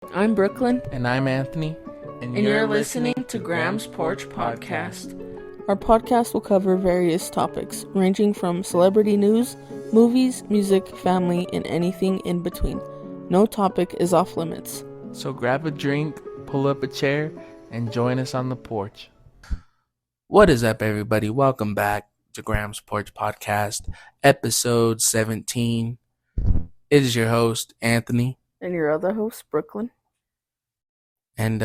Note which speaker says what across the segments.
Speaker 1: I'm Brooklyn,
Speaker 2: And I'm Anthony,
Speaker 1: and you're listening to Graham's Porch podcast. Our podcast will cover various topics, ranging from celebrity news, movies, music, family, and anything in between. No topic is off limits.
Speaker 2: So grab a drink, pull up a chair, and join us on the porch. What is up, everybody? Welcome back to Graham's Porch podcast, episode 17. It is your host, Anthony.
Speaker 1: And your other host, Brooklyn.
Speaker 2: And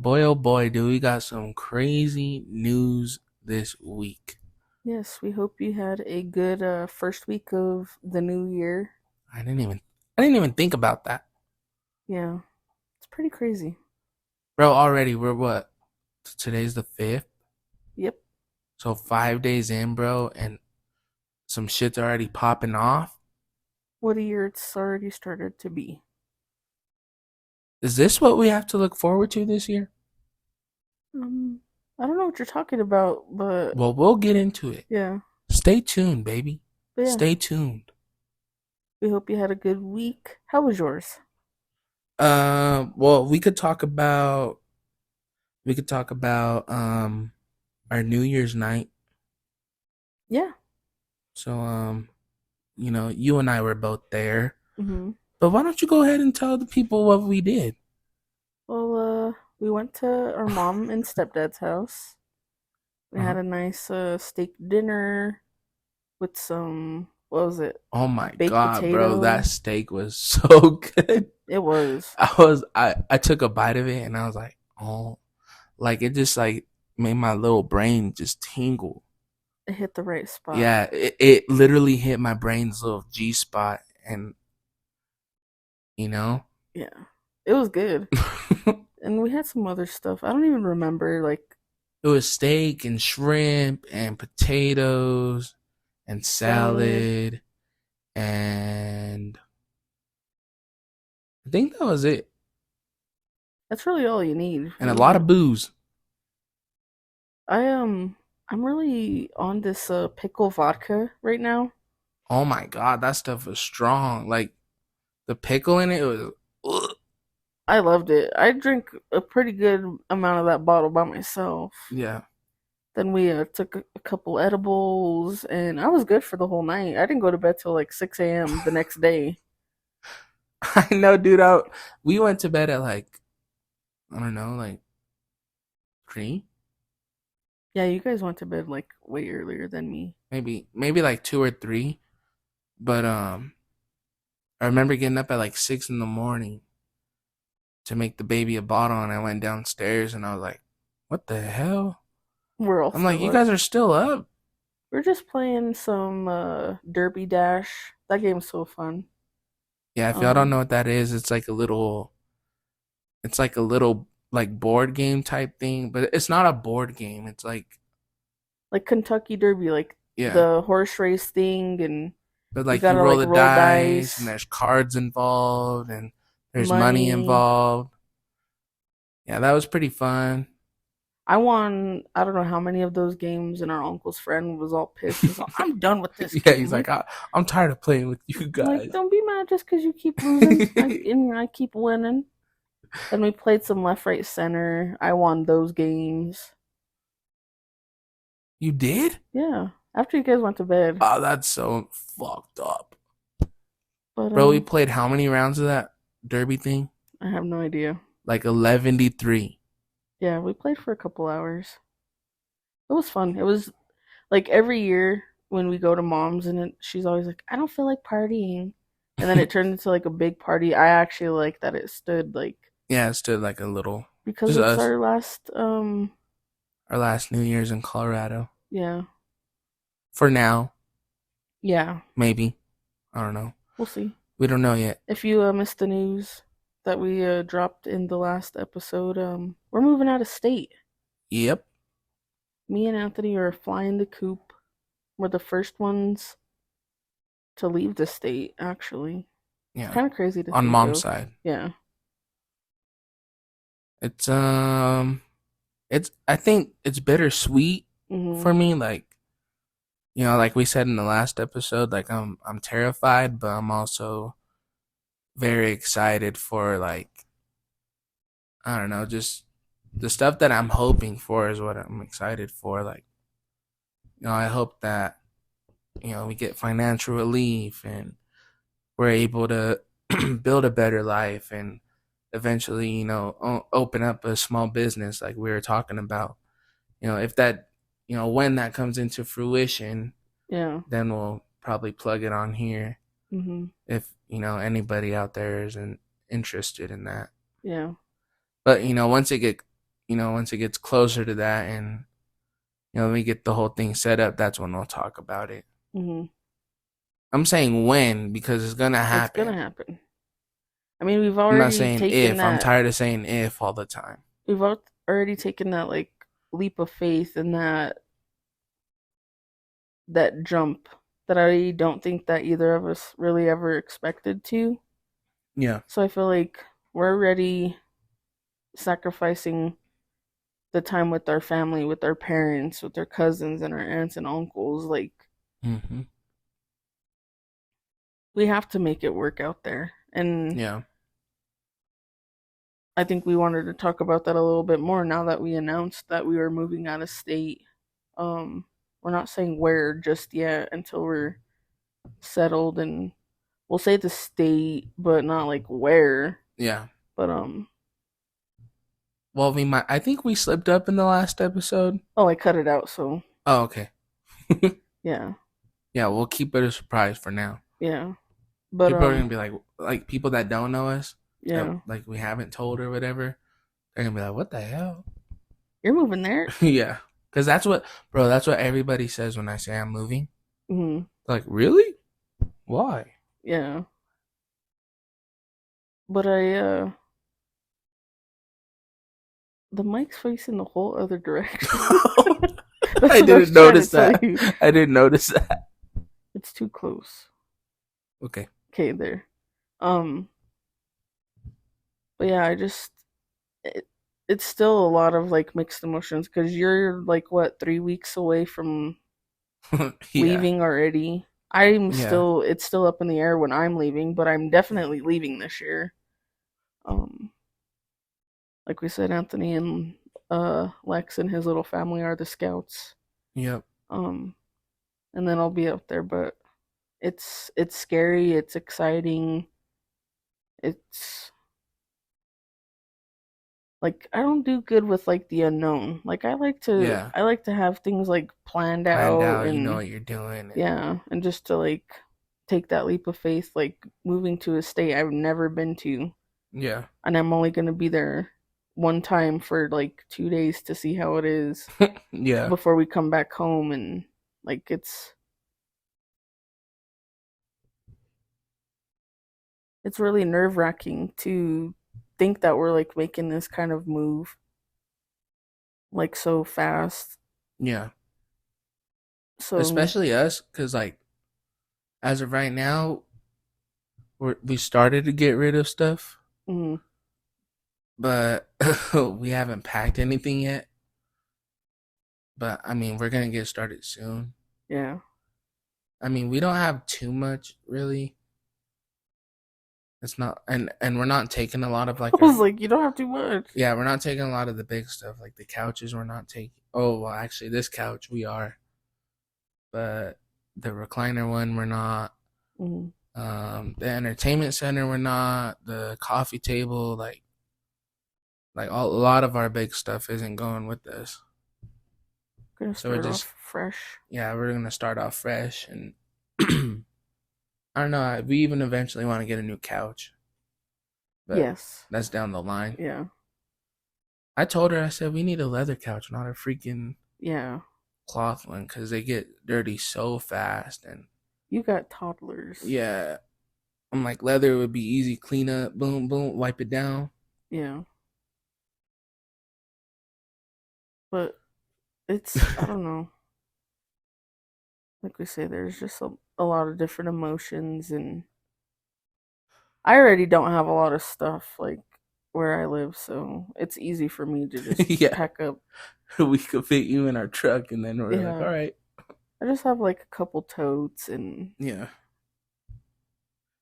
Speaker 2: boy, oh boy, do we got some crazy news this week.
Speaker 1: Yes, we hope you had a good first week of the new year.
Speaker 2: I didn't even think about that.
Speaker 1: Yeah, it's pretty crazy.
Speaker 2: Bro, already we're what? Today's the 5th?
Speaker 1: Yep.
Speaker 2: So 5 days in, bro, and some shit's already popping off.
Speaker 1: What a year it's already started to be.
Speaker 2: Is this what we have to look forward to this year?
Speaker 1: I don't know what you're talking about, but...
Speaker 2: Well, we'll get into it.
Speaker 1: Yeah.
Speaker 2: Stay tuned, baby.
Speaker 1: Yeah.
Speaker 2: Stay tuned.
Speaker 1: We hope you had a good week. How was yours?
Speaker 2: Well, we could talk about our New Year's night.
Speaker 1: Yeah.
Speaker 2: So, you and I were both there.
Speaker 1: Mm-hmm.
Speaker 2: But why don't you go ahead and tell the people what we did?
Speaker 1: Well, we went to our mom and stepdad's house. We had a nice steak dinner with some, what was it?
Speaker 2: Oh my
Speaker 1: Baked
Speaker 2: God,
Speaker 1: potato.
Speaker 2: bro, that steak was so good.
Speaker 1: It was.
Speaker 2: I took a bite of it and I was like, oh, like it just like made my little brain just tingle.
Speaker 1: It hit the right spot.
Speaker 2: Yeah, it literally hit my brain's little G spot, and
Speaker 1: Yeah, it was good. And we had some other stuff. I don't even remember, like...
Speaker 2: It was steak and shrimp and potatoes and salad. And I think that was it.
Speaker 1: That's really all you need.
Speaker 2: And a lot of booze.
Speaker 1: I'm really on this pickle vodka right now.
Speaker 2: Oh my God, that stuff was strong. Like the pickle in it was. Ugh.
Speaker 1: I loved it. I drank a pretty good amount of that bottle by myself.
Speaker 2: Yeah.
Speaker 1: Then we took a couple edibles, and I was good for the whole night. I didn't go to bed till like 6 a.m. the next day.
Speaker 2: I know, dude. We went to bed at like, I don't know, like 3.
Speaker 1: Yeah, you guys went to bed like way earlier than me.
Speaker 2: Maybe like 2 or 3. But I remember getting up at like 6 in the morning to make the baby a bottle, and I went downstairs and I was like, what the hell? I'm like, you guys are still up?
Speaker 1: We're just playing some Derby Dash. That game's so fun.
Speaker 2: Yeah, if y'all don't know what that is, it's like a little like board game type thing, but it's not a board game. It's like
Speaker 1: Kentucky Derby, like the horse race thing,
Speaker 2: but like you roll the dice and there's cards involved and there's money involved. Yeah, that was pretty fun.
Speaker 1: I won, I don't know how many of those games, and our uncle's friend was all pissed. He's like, I'm done with this game.
Speaker 2: Yeah, he's like, I'm tired of playing with you guys.
Speaker 1: Like, don't be mad just because you keep losing and I keep winning. Then we played some left, right, center. I won those games.
Speaker 2: You did?
Speaker 1: Yeah, after you guys went to bed.
Speaker 2: Oh, that's so fucked up. But, bro, we played how many rounds of that derby thing?
Speaker 1: I have no idea.
Speaker 2: Like 11-3.
Speaker 1: Yeah, we played for a couple hours. It was fun. It was like every year when we go to mom's, and she's always like, I don't feel like partying. And then it turned into like a big party. I actually like that it stood like...
Speaker 2: Yeah, it stood like a little.
Speaker 1: Because it's our
Speaker 2: last New Year's in Colorado.
Speaker 1: Yeah.
Speaker 2: For now.
Speaker 1: Yeah.
Speaker 2: Maybe. I don't know.
Speaker 1: We'll see.
Speaker 2: We don't know yet.
Speaker 1: If you missed the news that we dropped in the last episode, we're moving out of state.
Speaker 2: Yep.
Speaker 1: Me and Anthony are flying the coop. We're the first ones to leave the state, actually.
Speaker 2: Yeah.
Speaker 1: It's kind of crazy to
Speaker 2: on mom's side.
Speaker 1: Yeah.
Speaker 2: I think it's bittersweet for me. Like, like we said in the last episode, like I'm terrified, but I'm also very excited for like I don't know, just the stuff that I'm hoping for is what I'm excited for. Like, I hope that we get financial relief and we're able to build a better life and eventually, open up a small business like we were talking about. If that, when that comes into fruition,
Speaker 1: Yeah.
Speaker 2: then we'll probably plug it on here
Speaker 1: Mhm.
Speaker 2: if, anybody out there isn't interested in that.
Speaker 1: Yeah.
Speaker 2: But, once it gets closer to that and, we get the whole thing set up, that's when we'll talk about it.
Speaker 1: Mhm.
Speaker 2: I'm saying when because it's gonna
Speaker 1: It's gonna
Speaker 2: happen.
Speaker 1: happen. I mean,
Speaker 2: I'm not saying if. I'm tired of saying if all the time.
Speaker 1: we've already taken that like leap of faith and that jump that I don't think that either of us really ever expected to.
Speaker 2: Yeah.
Speaker 1: So I feel like we're already sacrificing the time with our family, with our parents, with our cousins and our aunts and uncles. Like
Speaker 2: Hmm.
Speaker 1: we have to make it work out there. And
Speaker 2: Yeah.
Speaker 1: I think we wanted to talk about that a little bit more now that we announced that we were moving out of state. Um, we're not saying where just yet until we're settled, and we'll say the state, but not like where.
Speaker 2: Yeah.
Speaker 1: But
Speaker 2: Well, we might. I think we slipped up in the last episode.
Speaker 1: oh, I cut it out, so
Speaker 2: Oh, okay.
Speaker 1: yeah,
Speaker 2: Yeah, we'll keep it a surprise for now.
Speaker 1: yeah. But
Speaker 2: People are gonna be like people that don't know us, that
Speaker 1: yeah,
Speaker 2: like we haven't told or whatever. They're gonna be like, "What the hell?"
Speaker 1: you're moving there.
Speaker 2: Yeah, because that's what, bro. That's what everybody says when I say I'm moving.
Speaker 1: Hmm.
Speaker 2: Like, really? Why?
Speaker 1: Yeah, but the mic's facing the whole other direction. That's
Speaker 2: I
Speaker 1: what I was
Speaker 2: didn't
Speaker 1: trying to
Speaker 2: notice
Speaker 1: tell
Speaker 2: that.
Speaker 1: you.
Speaker 2: I didn't notice that.
Speaker 1: It's too close.
Speaker 2: Okay.
Speaker 1: Okay, there. Um, but yeah, it, it's still a lot of like mixed emotions because you're like what 3 weeks away from
Speaker 2: Yeah.
Speaker 1: leaving already. I'm
Speaker 2: Yeah.
Speaker 1: still it's still up in the air when I'm leaving, but I'm definitely leaving this year. Um, like we said, Anthony and Lex and his little family are the scouts.
Speaker 2: Yep.
Speaker 1: Um, and then I'll be up there, but it's scary, it's exciting. It's like I don't do good with like the unknown. Like
Speaker 2: Yeah.
Speaker 1: I like to have things like planned
Speaker 2: Planned
Speaker 1: out
Speaker 2: out. You know
Speaker 1: and
Speaker 2: what you're doing, and
Speaker 1: yeah, and just to like take that leap of faith, like moving to a state I've never been to,
Speaker 2: yeah.
Speaker 1: and I'm only gonna be there one time for like 2 days to see how it is
Speaker 2: Yeah.
Speaker 1: before we come back home, and like it's really nerve wracking to think that we're like making this kind of move like so fast.
Speaker 2: Yeah.
Speaker 1: So
Speaker 2: Especially us, because like as of right now, we started to get rid of stuff,
Speaker 1: mm,
Speaker 2: but we haven't packed anything yet. But I mean, we're gonna get started soon.
Speaker 1: yeah.
Speaker 2: I mean, we don't have too much really. It's not, and we're not taking a lot of
Speaker 1: I
Speaker 2: like
Speaker 1: was
Speaker 2: our.
Speaker 1: like, you don't have too much.
Speaker 2: Yeah, we're not taking a lot of the big stuff like the couches. We're not taking. Oh well, actually, this couch we are, but the recliner one we're not.
Speaker 1: Mm,
Speaker 2: The entertainment center we're not. The coffee table, a lot of our big stuff isn't going with this.
Speaker 1: gonna
Speaker 2: So we're
Speaker 1: start
Speaker 2: just,
Speaker 1: off fresh.
Speaker 2: yeah, we're gonna start off fresh, and I don't know. We even eventually want to get a new couch, but
Speaker 1: Yes.
Speaker 2: that's down the line.
Speaker 1: Yeah.
Speaker 2: I told her, I said we need a leather couch, not a freaking
Speaker 1: Yeah.
Speaker 2: cloth one, because they get dirty so fast. And
Speaker 1: You got toddlers.
Speaker 2: yeah, I'm like, leather would be easy, clean up, boom, boom, wipe it down.
Speaker 1: Yeah. But it's I don't know. Like we say, there's just a lot of different emotions, and I already don't have a lot of stuff like where I live, so it's easy for me to just
Speaker 2: Yeah,
Speaker 1: pack up.
Speaker 2: we could fit you in our truck, and then we're like, all
Speaker 1: Yeah.
Speaker 2: right,
Speaker 1: I just have like a couple totes, and
Speaker 2: yeah,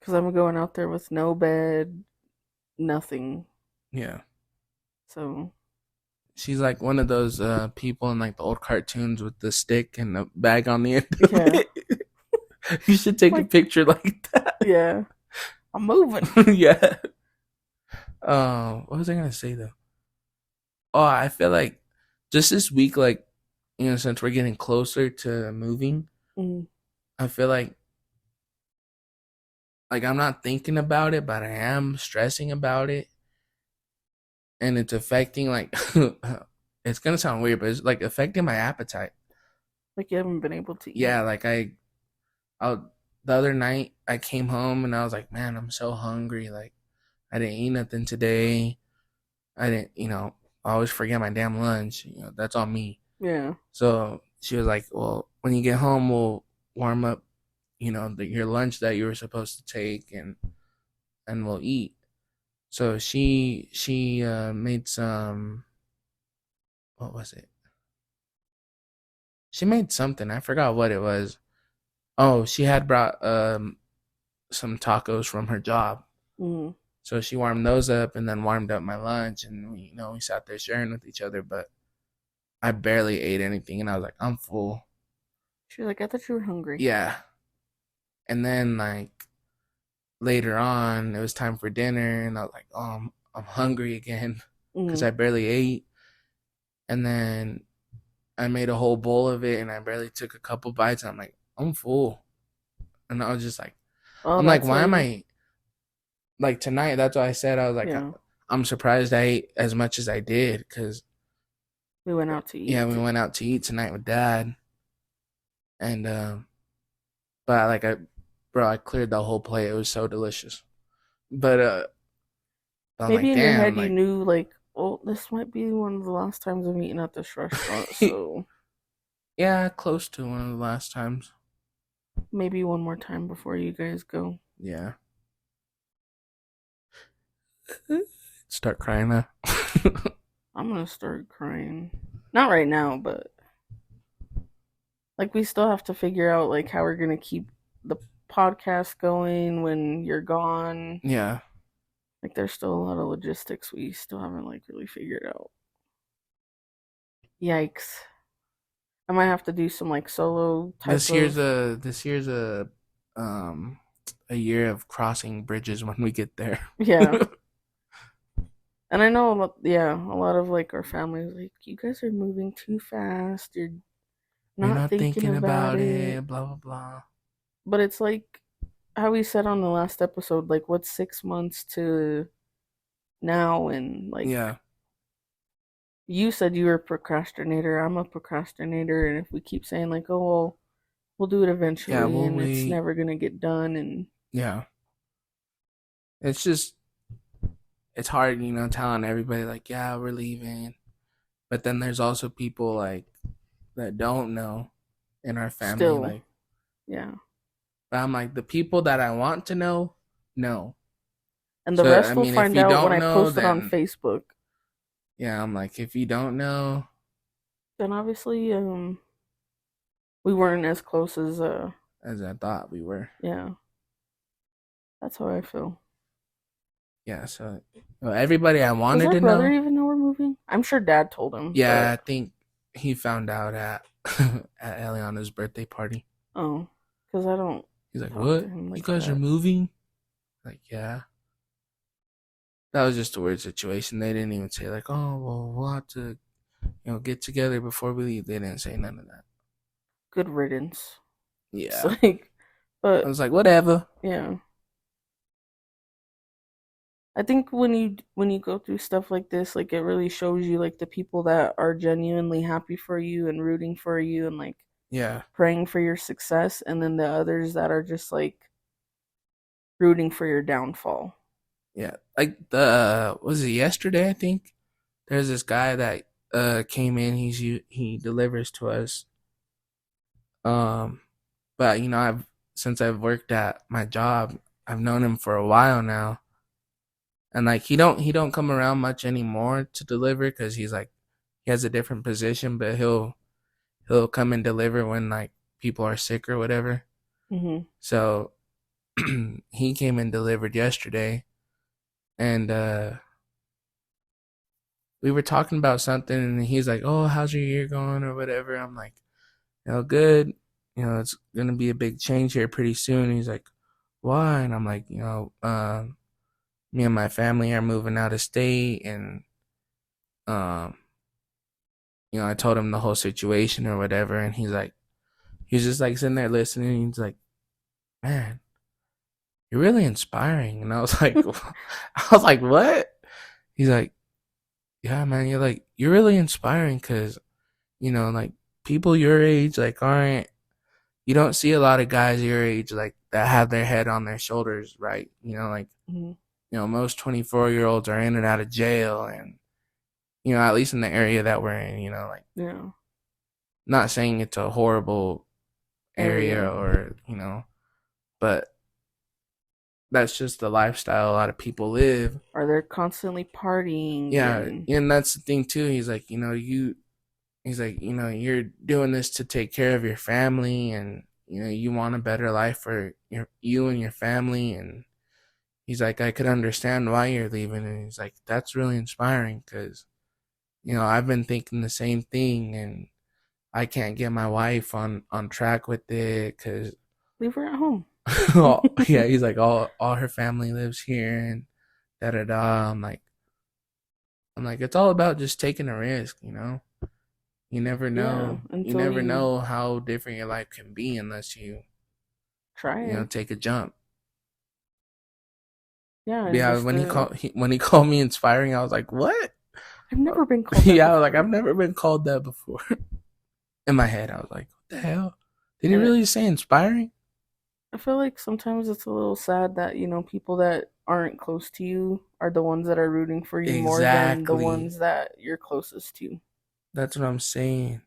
Speaker 1: because I'm going out there with no bed, nothing.
Speaker 2: yeah.
Speaker 1: So
Speaker 2: She's like one of those people in like the old cartoons with the stick and the bag on the end of
Speaker 1: yeah,
Speaker 2: it. You should take a
Speaker 1: like
Speaker 2: picture like that.
Speaker 1: yeah, I'm moving.
Speaker 2: Yeah. What was I gonna say though? Oh, I feel like just this week, like since we're getting closer to moving,
Speaker 1: Mm,
Speaker 2: I feel like I'm not thinking about it, but I am stressing about it, and it's affecting like it's gonna sound weird, but it's like affecting my appetite.
Speaker 1: like you haven't been able to
Speaker 2: Yeah,
Speaker 1: eat.
Speaker 2: like I the other night I came home and I was like, man, I'm so hungry. Like I didn't eat nothing today. I didn't, I always forget my damn lunch. That's on me.
Speaker 1: Yeah,
Speaker 2: So she was like, well, when you get home, we'll warm up, your lunch that you were supposed to take, and we'll eat. So she made some. What was it? She made something. I forgot what it was. Oh, she had brought some tacos from her job.
Speaker 1: mm.
Speaker 2: So she warmed those up and then warmed up my lunch, and we sat there sharing with each other. But I barely ate anything, and I was like, I'm full.
Speaker 1: She was like, I thought you were hungry.
Speaker 2: Yeah. And then like later on, it was time for dinner, and I was like, oh, I'm hungry again because
Speaker 1: Mm.
Speaker 2: I barely ate. And then I made a whole bowl of it, and I barely took a couple bites. And I'm like, I'm full, and I was just like,
Speaker 1: Oh,
Speaker 2: I'm like,
Speaker 1: that's
Speaker 2: why am
Speaker 1: like
Speaker 2: I like tonight? That's what I said. I was like,
Speaker 1: yeah.
Speaker 2: I'm surprised I ate as much as I did because
Speaker 1: We went out to
Speaker 2: yeah,
Speaker 1: eat.
Speaker 2: we went out to eat tonight with Dad, and but like bro, I cleared the whole plate. It was so delicious. But I'm
Speaker 1: Maybe
Speaker 2: like,
Speaker 1: in your
Speaker 2: damn,
Speaker 1: head you
Speaker 2: like
Speaker 1: knew like, oh, this might be one of the last times I'm eating at this restaurant, so
Speaker 2: yeah, close to one of the last times.
Speaker 1: maybe one more time before you guys go.
Speaker 2: Yeah, start crying now.
Speaker 1: I'm gonna start crying. Not right now, but like we still have to figure out like how we're gonna keep the podcast going when you're gone.
Speaker 2: Yeah,
Speaker 1: Like there's still a lot of logistics we still haven't like really figured out. Yikes. I might have to do some like solo type of
Speaker 2: this year's um a year of crossing bridges when we get there.
Speaker 1: yeah. And I know a lot, yeah, a lot of like our families like you guys are moving too fast. You're
Speaker 2: You're
Speaker 1: not
Speaker 2: not
Speaker 1: thinking
Speaker 2: thinking
Speaker 1: about
Speaker 2: about
Speaker 1: it.
Speaker 2: it, blah blah blah.
Speaker 1: But it's like how we said on the last episode, like what's 6 months to now, and like
Speaker 2: Yeah,
Speaker 1: you said you were a procrastinator, I'm a procrastinator, and if we keep saying like, oh well, we'll do it
Speaker 2: yeah,
Speaker 1: eventually
Speaker 2: we'll
Speaker 1: and it's
Speaker 2: wait.
Speaker 1: never gonna get done and
Speaker 2: Yeah, it's just it's hard, telling everybody like, yeah, we're leaving, but then there's also people like that don't know in our family,
Speaker 1: still
Speaker 2: like,
Speaker 1: yeah.
Speaker 2: but I'm like the people that I want to know.
Speaker 1: And the
Speaker 2: So I
Speaker 1: rest will
Speaker 2: mean, if
Speaker 1: find
Speaker 2: you
Speaker 1: out when
Speaker 2: don't
Speaker 1: I
Speaker 2: know,
Speaker 1: post it on
Speaker 2: then
Speaker 1: Facebook.
Speaker 2: yeah, I'm like, if you don't know,
Speaker 1: Then obviously we weren't as close as
Speaker 2: as I thought we were.
Speaker 1: yeah. That's how I feel.
Speaker 2: Yeah, so everybody I
Speaker 1: Does
Speaker 2: wanted
Speaker 1: our
Speaker 2: to
Speaker 1: brother
Speaker 2: know,
Speaker 1: even know we're moving? I'm sure Dad told him,
Speaker 2: yeah,
Speaker 1: but
Speaker 2: I think he found out at at Eliana's birthday party.
Speaker 1: oh, because I don't
Speaker 2: He's like,
Speaker 1: talk to
Speaker 2: "What?
Speaker 1: him
Speaker 2: You
Speaker 1: like
Speaker 2: guys are
Speaker 1: that.
Speaker 2: moving?" Like, yeah. That was just a weird situation. They didn't even say like, "Oh, well, we'll have to, get together before we leave." They didn't say none of that.
Speaker 1: Good riddance. It's
Speaker 2: Yeah,
Speaker 1: like,
Speaker 2: I
Speaker 1: but
Speaker 2: was like, "Whatever."
Speaker 1: yeah, I think when you go through stuff like this, like it really shows you like the people that are genuinely happy for you and rooting for you and like
Speaker 2: Yeah,
Speaker 1: praying for your success, and then the others that are just like rooting for your downfall.
Speaker 2: yeah. Like the was it yesterday? I think there's this guy that came in. He delivers to us. Um, but I've since I've worked at my job, I've known him for a while now, and like he don't come around much anymore to deliver because he's like he has a different position, but he'll come and deliver when like people are sick or whatever.
Speaker 1: Mm-hmm.
Speaker 2: So he came and delivered yesterday, and we were talking about something, and he's like, "Oh, how's your year going?" or whatever. I'm like, good. It's gonna be a big change here pretty soon. He's like, "Why?" And I'm like, me and my family are moving out of state, and um, I told him the whole situation or whatever, and he's just like sitting there listening. And he's like, "Man, you're really inspiring." And I was like, I was like, "What?" He's like, "Yeah, man, you're really inspiring because like people your age like aren't. You don't see a lot of guys your age like that have their head on their shoulders, right?
Speaker 1: Mm-hmm.
Speaker 2: Most 24-year-olds are in and out of jail, and at least in the area that we're in, like
Speaker 1: Yeah.
Speaker 2: not saying it's a horrible area
Speaker 1: Area.
Speaker 2: or but that's just the lifestyle a lot of people live.
Speaker 1: Or they're constantly partying
Speaker 2: Yeah,
Speaker 1: and
Speaker 2: and that's the thing too. He's like, he's like, you're doing this to take care of your family, and you want a better life for you and your family. And he's like, I could understand why you're leaving. And he's like, that's really inspiring because I've been thinking the same thing, and I can't get my wife on track with it because
Speaker 1: leave her at home.
Speaker 2: yeah, he's like, all her family lives here, and da da da. I'm like, it's all about just taking a risk. You never
Speaker 1: Yeah,
Speaker 2: know. You
Speaker 1: until
Speaker 2: never
Speaker 1: you
Speaker 2: know how different your life can be unless you
Speaker 1: try it.
Speaker 2: take a jump.
Speaker 1: Yeah, and
Speaker 2: Yeah,
Speaker 1: just
Speaker 2: when he called me inspiring, I was like, what?
Speaker 1: I've never been called that
Speaker 2: Yeah, I was like,
Speaker 1: before.
Speaker 2: I've never been called that before. In my head, I was like, what the hell? Did he
Speaker 1: And
Speaker 2: really say inspiring?
Speaker 1: I feel like sometimes it's a little sad that, people that aren't close to you are the ones that are rooting for you more than the
Speaker 2: Exactly.
Speaker 1: ones that you're closest to.
Speaker 2: That's what I'm saying.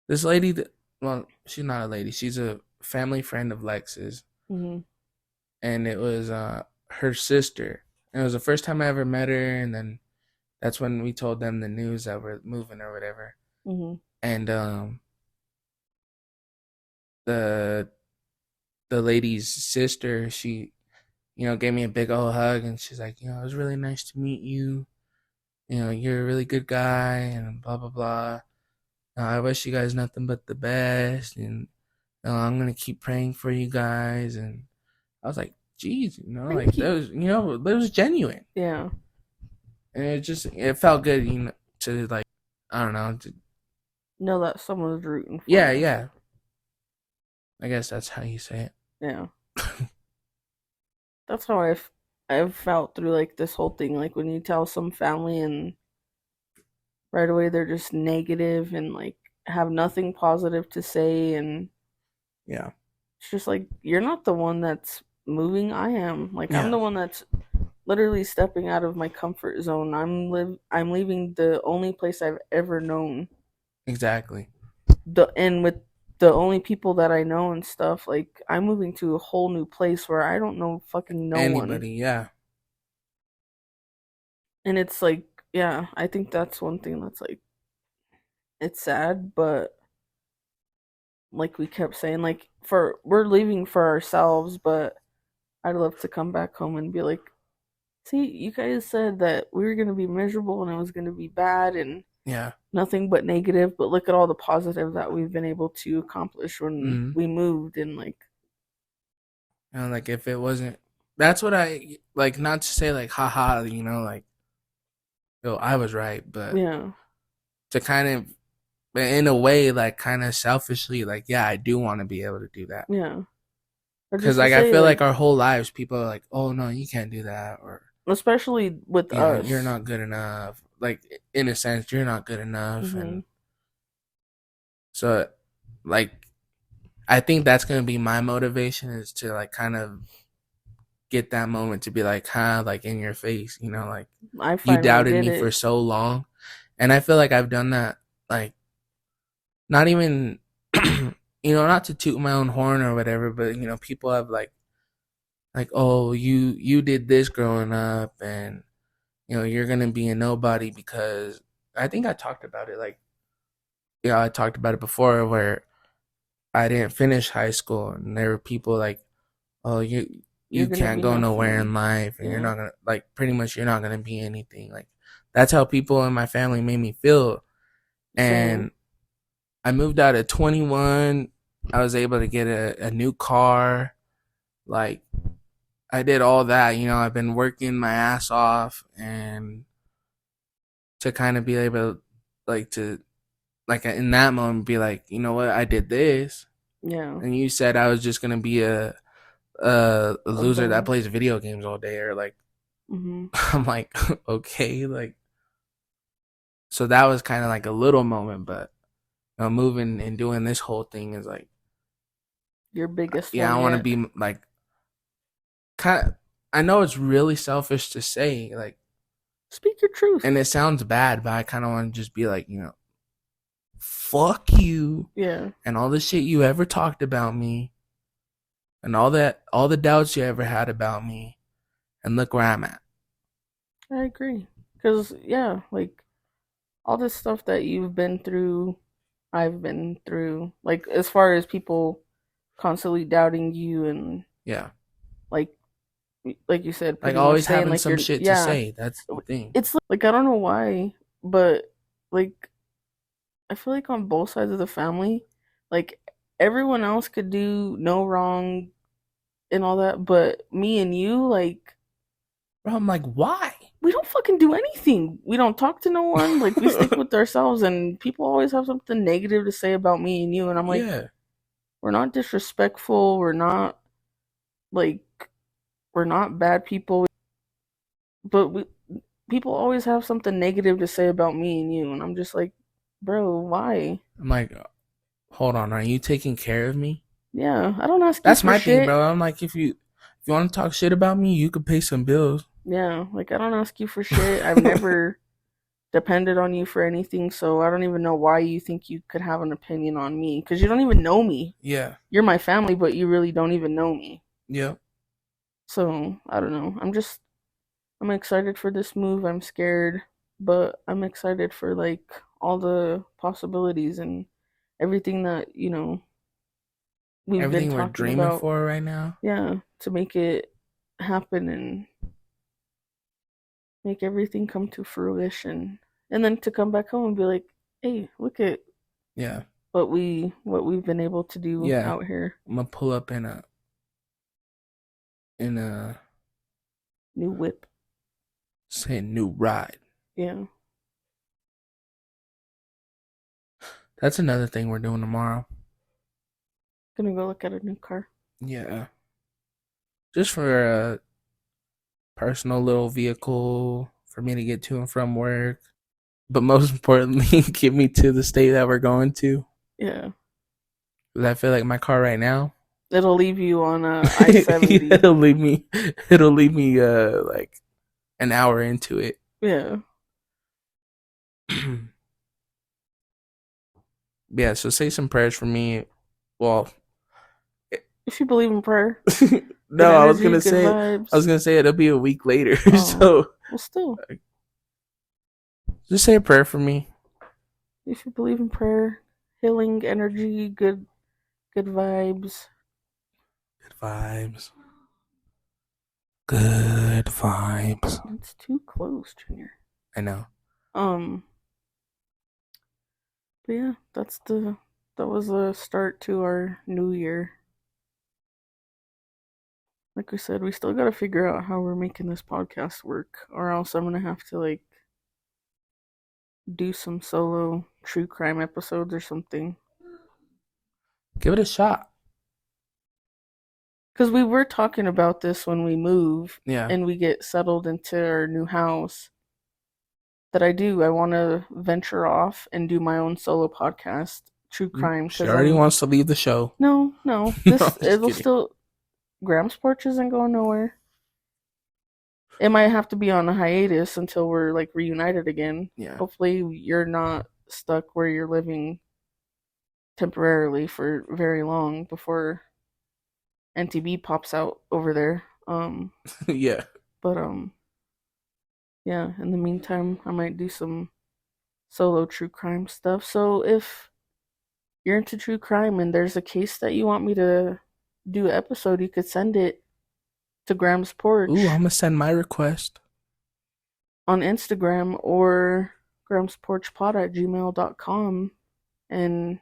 Speaker 2: This lady, well, she's not a lady. She's a family friend of Lex's,
Speaker 1: Hmm.
Speaker 2: and it was her sister. And it was the first time I ever met her, and then that's when we told them the news that we're moving or whatever.
Speaker 1: Hmm.
Speaker 2: And the the lady's sister, she gave me a big old hug, and she's like, it was really nice to meet you. You're a really good guy, and blah blah blah. I wish you guys nothing but the best, and I'm gonna keep praying for you guys. And I was like, geez, like
Speaker 1: Thank
Speaker 2: that
Speaker 1: you.
Speaker 2: was, that was genuine,
Speaker 1: Yeah.
Speaker 2: and it felt good, to like, I don't know,
Speaker 1: Know that someone's rooting for
Speaker 2: yeah,
Speaker 1: you.
Speaker 2: yeah. I guess that's how you say
Speaker 1: Yeah.
Speaker 2: it.
Speaker 1: That's how I've felt through like this whole thing. Like when you tell some family and right away they're just negative and like have nothing positive to say, and
Speaker 2: Yeah,
Speaker 1: it's just like you're not the one that's moving. I am. Like I'm
Speaker 2: yeah,
Speaker 1: the one that's literally stepping out of my comfort zone. I'm leaving the only place I've ever known.
Speaker 2: exactly.
Speaker 1: And with the only people that I know and stuff, like I'm moving to a whole new place where I don't know fucking no one.
Speaker 2: Anybody, yeah,
Speaker 1: And it's like, yeah, I think that's one thing that's like it's sad, but like we kept saying, like for we're leaving for ourselves, but I'd love to come back home and be like, see, you guys said that we were gonna be miserable and it was gonna be bad and
Speaker 2: yeah.
Speaker 1: nothing but negative, but look at all the positive that we've been able to accomplish when
Speaker 2: Mm-hmm.
Speaker 1: we moved and like
Speaker 2: Like if it wasn't, that's what I like. Not to say like, haha, like, yo, I was right, but
Speaker 1: yeah,
Speaker 2: to kind of, in a way, like kind of selfishly, like, yeah, I do want to be able to do that.
Speaker 1: yeah. Or
Speaker 2: Because
Speaker 1: just to
Speaker 2: like I
Speaker 1: say
Speaker 2: feel like
Speaker 1: like
Speaker 2: our whole lives, people are like, oh no, you can't do that, or
Speaker 1: especially with
Speaker 2: you're
Speaker 1: us.
Speaker 2: not good enough. Like in a sense, you're not good enough,
Speaker 1: Hmm.
Speaker 2: and so like I think that's gonna be my motivation is to like kind of get that moment to be like, huh, like in your face, like
Speaker 1: I
Speaker 2: you
Speaker 1: finally
Speaker 2: doubted
Speaker 1: did
Speaker 2: me for
Speaker 1: it.
Speaker 2: so long. And I feel like I've done that, like, not even, not to toot my own horn or whatever, but, people have like, oh, you did this growing up, and, you're going to be a nobody because I think I talked about it. Like, yeah, I talked about it before where I didn't finish high school, and there were people like, oh,
Speaker 1: you're
Speaker 2: you
Speaker 1: gonna
Speaker 2: can't
Speaker 1: be
Speaker 2: go nowhere in
Speaker 1: nothing.
Speaker 2: life, and you're
Speaker 1: Yeah.
Speaker 2: not gonna like pretty much you're not gonna be anything. Like that's how people in my family made me feel.
Speaker 1: Same.
Speaker 2: And I moved out at 21. I was able to get a new car. Like I did all that. I've been working my ass off, and to kind of be able, like, to like in that moment be like, you know what, I did this,
Speaker 1: Yeah.
Speaker 2: and you said I was just gonna be a
Speaker 1: A
Speaker 2: loser that
Speaker 1: bum.
Speaker 2: plays video games all day, or like
Speaker 1: Mhm.
Speaker 2: I'm like okay, like so that was kind of like a little moment, but moving and doing this whole thing is like,
Speaker 1: Your biggest
Speaker 2: yeah,
Speaker 1: one
Speaker 2: I want to
Speaker 1: yet.
Speaker 2: be like kind of. I know it's really selfish to say, like,
Speaker 1: Speak your truth.
Speaker 2: and it sounds bad, but I kind of want to just be like, fuck you
Speaker 1: Yeah.
Speaker 2: and all the shit you ever talked about me, and all the doubts you ever had about me, and look where I'm at.
Speaker 1: I agree. Cause yeah, like all this stuff that you've been through, I've been through. Like as far as people constantly doubting you and
Speaker 2: Yeah,
Speaker 1: like like you said,
Speaker 2: like
Speaker 1: pretty much
Speaker 2: always
Speaker 1: saying
Speaker 2: having
Speaker 1: like
Speaker 2: some
Speaker 1: you're
Speaker 2: shit to
Speaker 1: yeah.
Speaker 2: say. That's the thing.
Speaker 1: It's like I don't know why, but like I feel like on both sides of the family, like everyone else could do no wrong and all that, but me and you, like
Speaker 2: Bro, I'm like, why?
Speaker 1: we don't fucking do anything. We don't talk to no one. Like we stick with ourselves, and people always have something negative to say about me and you. And I'm like,
Speaker 2: Yeah,
Speaker 1: we're not disrespectful. Like we're not bad people, but people always have something negative to say about me and you. And I'm just like, bro, why?
Speaker 2: I'm like, hold on, are you taking care of me?
Speaker 1: Yeah, I don't ask you
Speaker 2: That's
Speaker 1: for
Speaker 2: my thing,
Speaker 1: shit.
Speaker 2: bro. I'm like, if you want to talk shit about me, you could pay some bills.
Speaker 1: Yeah, like I don't ask you for shit. I've never depended on you for anything, so I don't even know why you think you could have an opinion on me because you don't even know me.
Speaker 2: Yeah,
Speaker 1: You're my family, but you really don't even know me.
Speaker 2: yeah.
Speaker 1: So I don't know. I'm excited for this move. I'm scared, but I'm excited for like all the possibilities and everything that, we've been
Speaker 2: Everything we're
Speaker 1: talking
Speaker 2: dreaming
Speaker 1: about.
Speaker 2: for right now.
Speaker 1: Yeah, to make it happen and make everything come to fruition. And then to come back home and be like, "Hey, look at
Speaker 2: Yeah,
Speaker 1: what we've been able to do
Speaker 2: yeah.
Speaker 1: out here."
Speaker 2: I'm gonna pull up in a
Speaker 1: New whip.
Speaker 2: say new ride.
Speaker 1: Yeah.
Speaker 2: That's another thing we're doing tomorrow.
Speaker 1: Gonna go look at a new car.
Speaker 2: Yeah, just for a personal little vehicle for me to get to and from work, but most importantly, get me to the state that we're going to.
Speaker 1: Yeah.
Speaker 2: 'Cause I feel like my car right now,
Speaker 1: It'll leave you on I-70.
Speaker 2: it'll leave me, it'll leave me like an hour into it.
Speaker 1: Yeah.
Speaker 2: Yeah, so say some prayers for me. Well,
Speaker 1: If you believe in prayer, good
Speaker 2: no,
Speaker 1: energy, good
Speaker 2: I was
Speaker 1: vibes.
Speaker 2: gonna say it'll be a week later.
Speaker 1: Oh,
Speaker 2: So
Speaker 1: well, still,
Speaker 2: just say a prayer for me.
Speaker 1: if you believe in prayer, healing energy, good vibes.
Speaker 2: Good vibes. Good vibes.
Speaker 1: It's too close, Junior.
Speaker 2: I know.
Speaker 1: Um, but yeah, that was a start to our new year. Like we said, we still gotta figure out how we're making this podcast work, or else I'm gonna have to like do some solo true crime episodes or something.
Speaker 2: Give it a shot.
Speaker 1: Because we were talking about this when we move
Speaker 2: Yeah.
Speaker 1: and we get settled into our new house. That I want to venture off and do my own solo podcast, true crime.
Speaker 2: She
Speaker 1: Because
Speaker 2: already
Speaker 1: I'm
Speaker 2: wants to leave the show.
Speaker 1: no,
Speaker 2: No,
Speaker 1: this
Speaker 2: I'm just
Speaker 1: it'll
Speaker 2: kidding.
Speaker 1: still Graham's Porch isn't going nowhere. It might have to be on a hiatus until we're like reunited again.
Speaker 2: Yeah.
Speaker 1: Hopefully, you're not stuck where you're living temporarily for very long before NTB pops out over there.
Speaker 2: Yeah.
Speaker 1: But yeah. In the meantime, I might do some solo true crime stuff. So if you're into true crime and there's a case that you want me to do an episode, you could send it to Graham's
Speaker 2: Ooh, I'm
Speaker 1: Porch
Speaker 2: gonna send my request.
Speaker 1: on Instagram or grahamsporchpod@gmail.com and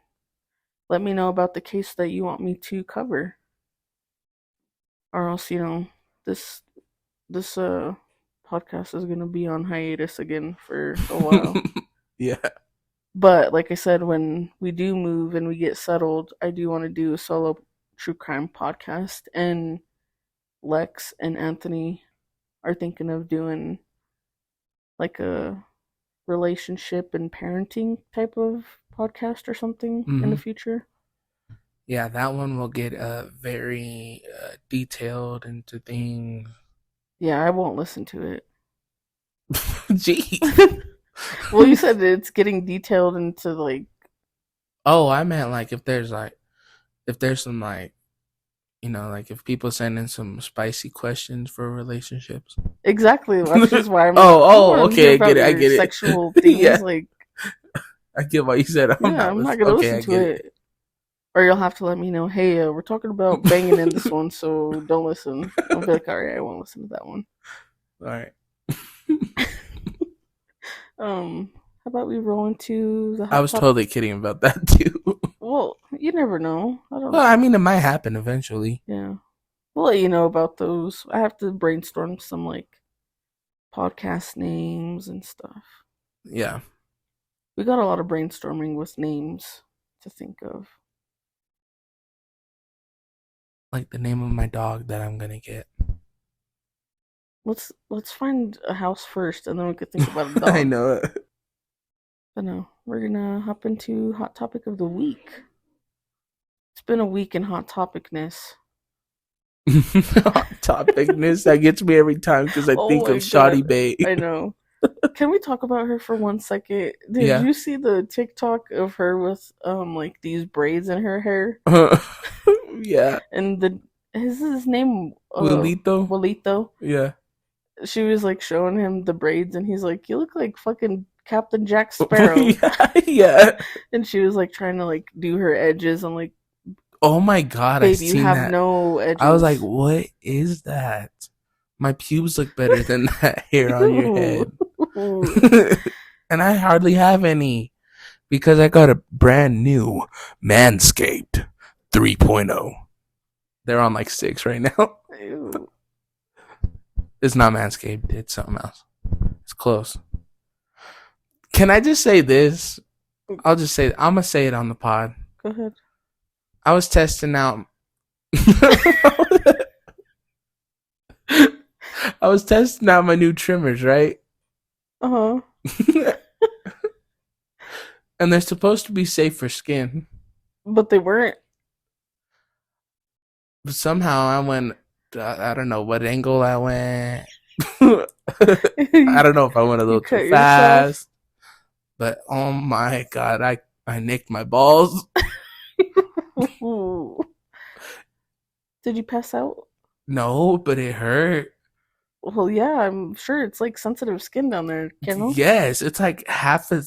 Speaker 1: let me know about the case that you want me to cover. Or else, this this podcast is gonna be on hiatus again for a while.
Speaker 2: Yeah.
Speaker 1: But like I said, when we do move and we get settled, I do want to do a solo true crime podcast. And Lex and Anthony are thinking of doing like a relationship and parenting type of podcast or something in the
Speaker 2: Mm-hmm.
Speaker 1: future.
Speaker 2: Yeah, that one will get very detailed into things.
Speaker 1: Yeah, I won't listen to it.
Speaker 2: Gee.
Speaker 1: Well, you said it's getting detailed into like
Speaker 2: Oh, I meant like if there's some like if people send in some spicy questions for relationships.
Speaker 1: exactly. That's just why I'm like, I
Speaker 2: Oh,
Speaker 1: want to hear
Speaker 2: okay, I get
Speaker 1: about
Speaker 2: it, I
Speaker 1: your
Speaker 2: get it.
Speaker 1: sexual
Speaker 2: Yeah,
Speaker 1: things. Like,
Speaker 2: I get what you said. I'm
Speaker 1: yeah,
Speaker 2: not
Speaker 1: I'm not
Speaker 2: listening.
Speaker 1: gonna
Speaker 2: Okay,
Speaker 1: listen
Speaker 2: I
Speaker 1: to
Speaker 2: get it.
Speaker 1: it. Or you'll have to let me know, hey, we're talking about banging in this one, so don't listen. I'll be like, all right, I won't listen to that one.
Speaker 2: All right.
Speaker 1: How about we roll into the
Speaker 2: I
Speaker 1: hot
Speaker 2: was
Speaker 1: topic?
Speaker 2: totally kidding about that too.
Speaker 1: Well, you never know. I
Speaker 2: Well,
Speaker 1: don't.
Speaker 2: I mean, it might happen eventually.
Speaker 1: Yeah, we'll let you know about those. I have to brainstorm some like podcast names and stuff.
Speaker 2: Yeah,
Speaker 1: We got a lot of brainstorming with names to think of.
Speaker 2: like the name of my dog that I'm gonna get.
Speaker 1: Let's find a house first, and then we could think about a
Speaker 2: I
Speaker 1: dog.
Speaker 2: know it.
Speaker 1: But no, we're gonna hop into hot topic of the week. It's been a week in hot topicness.
Speaker 2: Hot topicness that gets me every time because I
Speaker 1: Oh
Speaker 2: think of
Speaker 1: my god,
Speaker 2: Shoddy Bay.
Speaker 1: I know. Can we talk about her for 1 second? Did
Speaker 2: Yeah.
Speaker 1: you see the TikTok of her with like these braids in her hair?
Speaker 2: Yeah.
Speaker 1: And the is his name
Speaker 2: Wilito.
Speaker 1: Walito?
Speaker 2: Yeah.
Speaker 1: She was like showing him the braids, and he's like, "You look like fucking Captain Jack Sparrow."
Speaker 2: Yeah. Yeah.
Speaker 1: And she was like trying to like do her edges. I'm like,
Speaker 2: Oh my god, I
Speaker 1: "Babe, you
Speaker 2: seen
Speaker 1: have
Speaker 2: that.
Speaker 1: no
Speaker 2: I was like,
Speaker 1: edges."
Speaker 2: what is that? My pubes look better than that hair on your
Speaker 1: Ew.
Speaker 2: head. And I hardly have any because I got a brand new Manscaped 3.0. They're on like 6 right now.
Speaker 1: Ew.
Speaker 2: It's not Manscaped, it's something else. It's close. Can I just say this? I'm gonna say it on the pod.
Speaker 1: Go ahead.
Speaker 2: I was testing out I was testing out my new trimmers, right?
Speaker 1: Uh huh.
Speaker 2: And they're supposed to be safe for skin.
Speaker 1: But they weren't.
Speaker 2: But somehow I went, I don't know what angle I went. I don't know if I went a
Speaker 1: You
Speaker 2: little too
Speaker 1: cut yourself.
Speaker 2: fast. But oh my god, I nicked my balls.
Speaker 1: Did you pass out?
Speaker 2: No, but it hurt.
Speaker 1: Well, yeah, I'm sure it's like sensitive skin down there, Kendall.
Speaker 2: Yes, it's like half a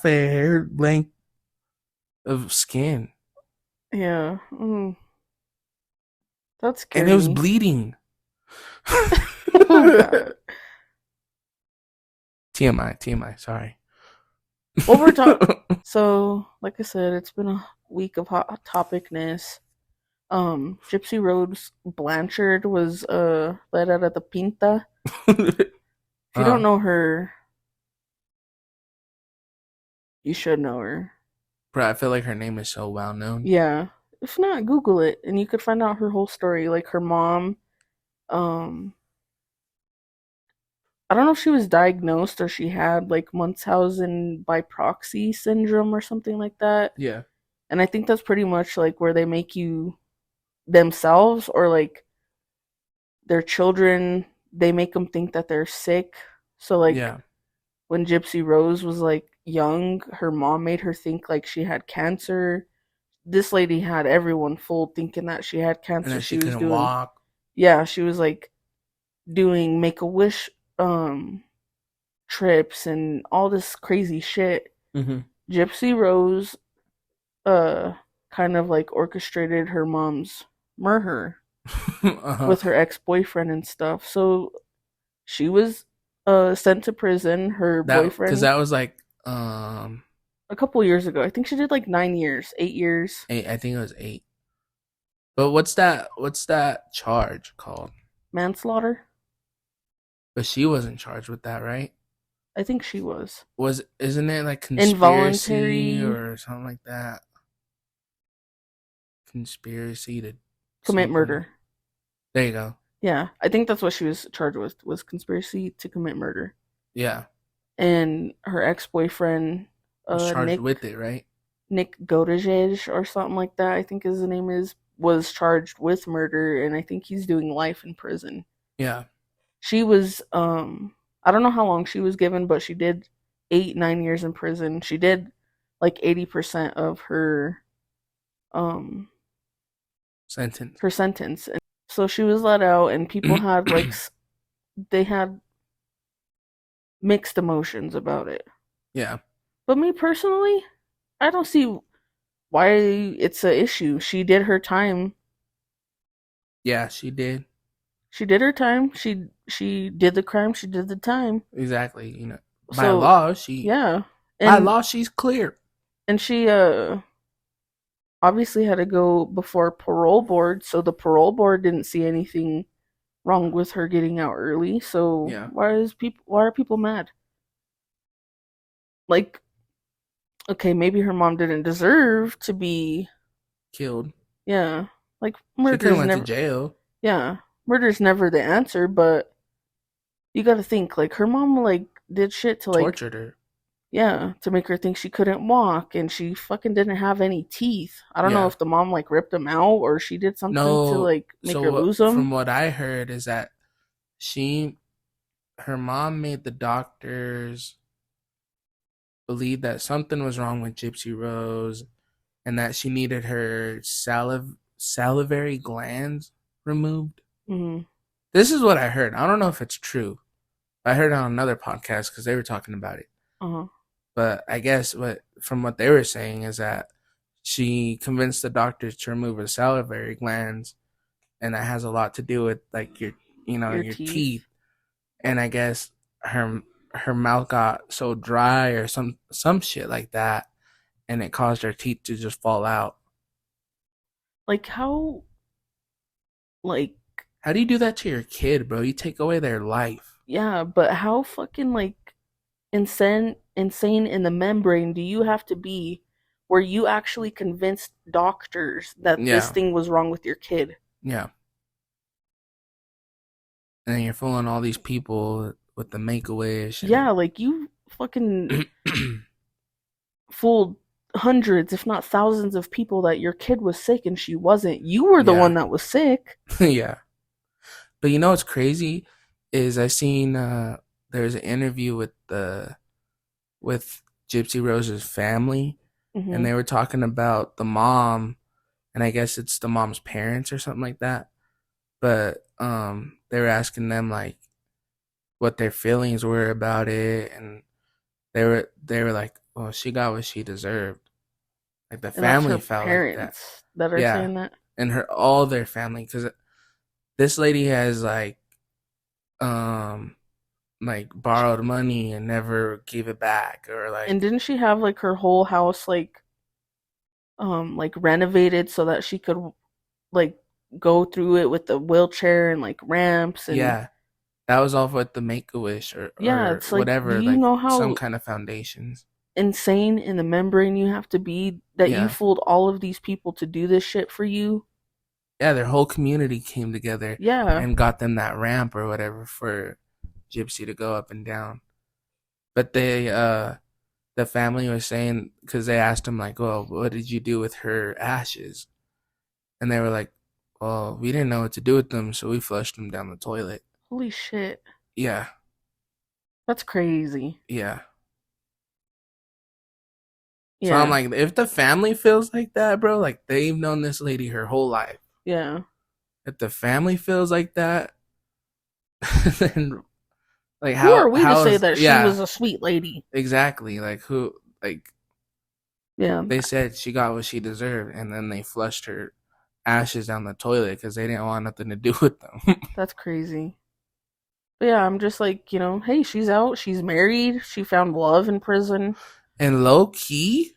Speaker 2: hair length of skin.
Speaker 1: Yeah. That
Speaker 2: And
Speaker 1: scared
Speaker 2: it was
Speaker 1: me.
Speaker 2: bleeding.
Speaker 1: Oh god.
Speaker 2: TMI, sorry.
Speaker 1: Well, we're talking. So, like I said, it's been a week of hot topicness. Gypsy Rose Blanchard was let out of the Pinta. If you don't know her, you should know her.
Speaker 2: Bro, I feel like her name is so well known.
Speaker 1: Yeah. If not, Google it and you could find out her whole story. Like her mom, um I don't know if she was diagnosed or she had like Munchausen by proxy syndrome or something like that.
Speaker 2: Yeah.
Speaker 1: And I think that's pretty much like where they make you themselves or like their children, they make them think that they're sick. So like
Speaker 2: Yeah.
Speaker 1: when Gypsy Rose was like young, her mom made her think like she had cancer. This lady had everyone fooled thinking that she had
Speaker 2: And
Speaker 1: cancer.
Speaker 2: then she
Speaker 1: She was
Speaker 2: couldn't
Speaker 1: doing,
Speaker 2: walk.
Speaker 1: yeah, she was like doing make a wish trips and all this crazy shit.
Speaker 2: Mm-hmm.
Speaker 1: Gypsy Rose uh kind of like orchestrated her mom's murder.
Speaker 2: Uh-huh.
Speaker 1: with her ex-boyfriend and stuff. So she was sent to prison. Her
Speaker 2: That because
Speaker 1: boyfriend
Speaker 2: that was like um
Speaker 1: a couple years ago. I think she did like 9 years, 8 years.
Speaker 2: eight. I think it was 8. But what's that charge called?
Speaker 1: Manslaughter.
Speaker 2: But she wasn't charged with that, right?
Speaker 1: I think she was.
Speaker 2: Isn't it like conspiracy
Speaker 1: Involuntary
Speaker 2: or something like that? Conspiracy to
Speaker 1: commit
Speaker 2: something.
Speaker 1: murder.
Speaker 2: There you go.
Speaker 1: Yeah, I think that's what she was charged with, was conspiracy to commit murder.
Speaker 2: Yeah.
Speaker 1: And her ex-boyfriend,
Speaker 2: Was charged
Speaker 1: Nick
Speaker 2: with it, right?
Speaker 1: Nick Godejej or something like that, I think his name is, was charged with murder, and I think he's doing life in prison.
Speaker 2: Yeah.
Speaker 1: She was, I don't know how long she was given, but she did 8, 9 years in prison. She did like 80% of um
Speaker 2: Sentence.
Speaker 1: her sentence. And so she was let out, and people had like they had mixed emotions about it.
Speaker 2: Yeah.
Speaker 1: But me personally, I don't see why it's a issue. She did her time.
Speaker 2: Yeah, she did.
Speaker 1: She did her time. She did the crime. She did the time.
Speaker 2: Exactly. By
Speaker 1: So
Speaker 2: law,
Speaker 1: yeah,
Speaker 2: by
Speaker 1: and
Speaker 2: law she's clear.
Speaker 1: she obviously had to go before parole board. So the parole board didn't see anything wrong with her getting out early. So
Speaker 2: Yeah.
Speaker 1: why are people mad? Like, okay, maybe her mom didn't deserve to be,
Speaker 2: Killed.
Speaker 1: yeah, like
Speaker 2: She could have
Speaker 1: murder's
Speaker 2: went to
Speaker 1: never,
Speaker 2: jail.
Speaker 1: yeah, murder's never the answer, but you got to think like her mom like did shit to like,
Speaker 2: Tortured her.
Speaker 1: yeah, to make her think she couldn't walk, and she fucking didn't have any teeth. I don't know
Speaker 2: Yeah.
Speaker 1: if the mom like ripped them out or she did something to
Speaker 2: No.
Speaker 1: like make her
Speaker 2: So
Speaker 1: lose them.
Speaker 2: from what I heard is that she her mom made the doctors believe that something was wrong with Gypsy Rose and that she needed her salivary glands removed.
Speaker 1: Hmm.
Speaker 2: This is what I heard. I don't know if it's true. I heard it on another podcast because they were talking about it.
Speaker 1: Uh-huh.
Speaker 2: But I guess from what they were saying is that she convinced the doctors to remove her salivary glands, and that has a lot to do with like
Speaker 1: Your
Speaker 2: your
Speaker 1: teeth.
Speaker 2: teeth. And I guess her mouth got so dry or some shit like that, and it caused her teeth to just fall out.
Speaker 1: Like how, like,
Speaker 2: How do you do that to your kid, bro? You take away their life.
Speaker 1: yeah, but how fucking like insane in the membrane do you have to be where you actually convinced doctors that this
Speaker 2: Yeah,
Speaker 1: thing was wrong with your kid?
Speaker 2: yeah. And you're fooling all these people with the make a wish
Speaker 1: Yeah,
Speaker 2: and
Speaker 1: like you fucking fooled hundreds, if not thousands of people that your kid was sick and she wasn't. You were the one
Speaker 2: yeah,
Speaker 1: that was sick.
Speaker 2: yeah. But you know what's crazy is I seen there's an interview with Gypsy Rose's family, and
Speaker 1: Hmm.
Speaker 2: they were talking about the mom, and I guess it's the mom's parents or something like that. But they were asking them like what their feelings were about it, and they were like, "Well, she got what she deserved." Like the
Speaker 1: And that's
Speaker 2: family
Speaker 1: her
Speaker 2: felt like that.
Speaker 1: parents that are
Speaker 2: Yeah,
Speaker 1: saying that.
Speaker 2: and her all their family because this lady has um like borrowed money and never gave it back or
Speaker 1: And
Speaker 2: like
Speaker 1: didn't she have like her whole house like renovated so that she could like go through it with the wheelchair and like ramps and
Speaker 2: yeah, that was all with the make a wish
Speaker 1: yeah,
Speaker 2: or
Speaker 1: it's like, do
Speaker 2: whatever,
Speaker 1: you
Speaker 2: like
Speaker 1: know
Speaker 2: some
Speaker 1: how
Speaker 2: kind of foundations.
Speaker 1: insane in the membrane you have to be that you
Speaker 2: Yeah,
Speaker 1: fooled all of these people to do this shit for you?
Speaker 2: yeah, their whole community came together
Speaker 1: Yeah.
Speaker 2: and got them that ramp or whatever for Gypsy to go up and down. But the family was saying because they asked him like, "Well, what did you do with her ashes?" And they were like, "Well, we didn't know what to do with them, so we flushed them down the toilet."
Speaker 1: Holy shit.
Speaker 2: Yeah,
Speaker 1: That's crazy.
Speaker 2: yeah. So I'm
Speaker 1: Yeah.
Speaker 2: like, if the family feels like that, bro, like they've known this lady her whole life.
Speaker 1: Yeah.
Speaker 2: If the family feels like that, then like
Speaker 1: Who are
Speaker 2: how
Speaker 1: we to
Speaker 2: how
Speaker 1: say
Speaker 2: is
Speaker 1: that she
Speaker 2: yeah,
Speaker 1: was a sweet lady?
Speaker 2: exactly. Like who like
Speaker 1: Yeah.
Speaker 2: they said she got what she deserved and then they flushed her ashes down the toilet because they didn't want nothing to do with them.
Speaker 1: That's crazy. But yeah, I'm just like, hey, she's out. She's married. She found love in prison.
Speaker 2: And low key,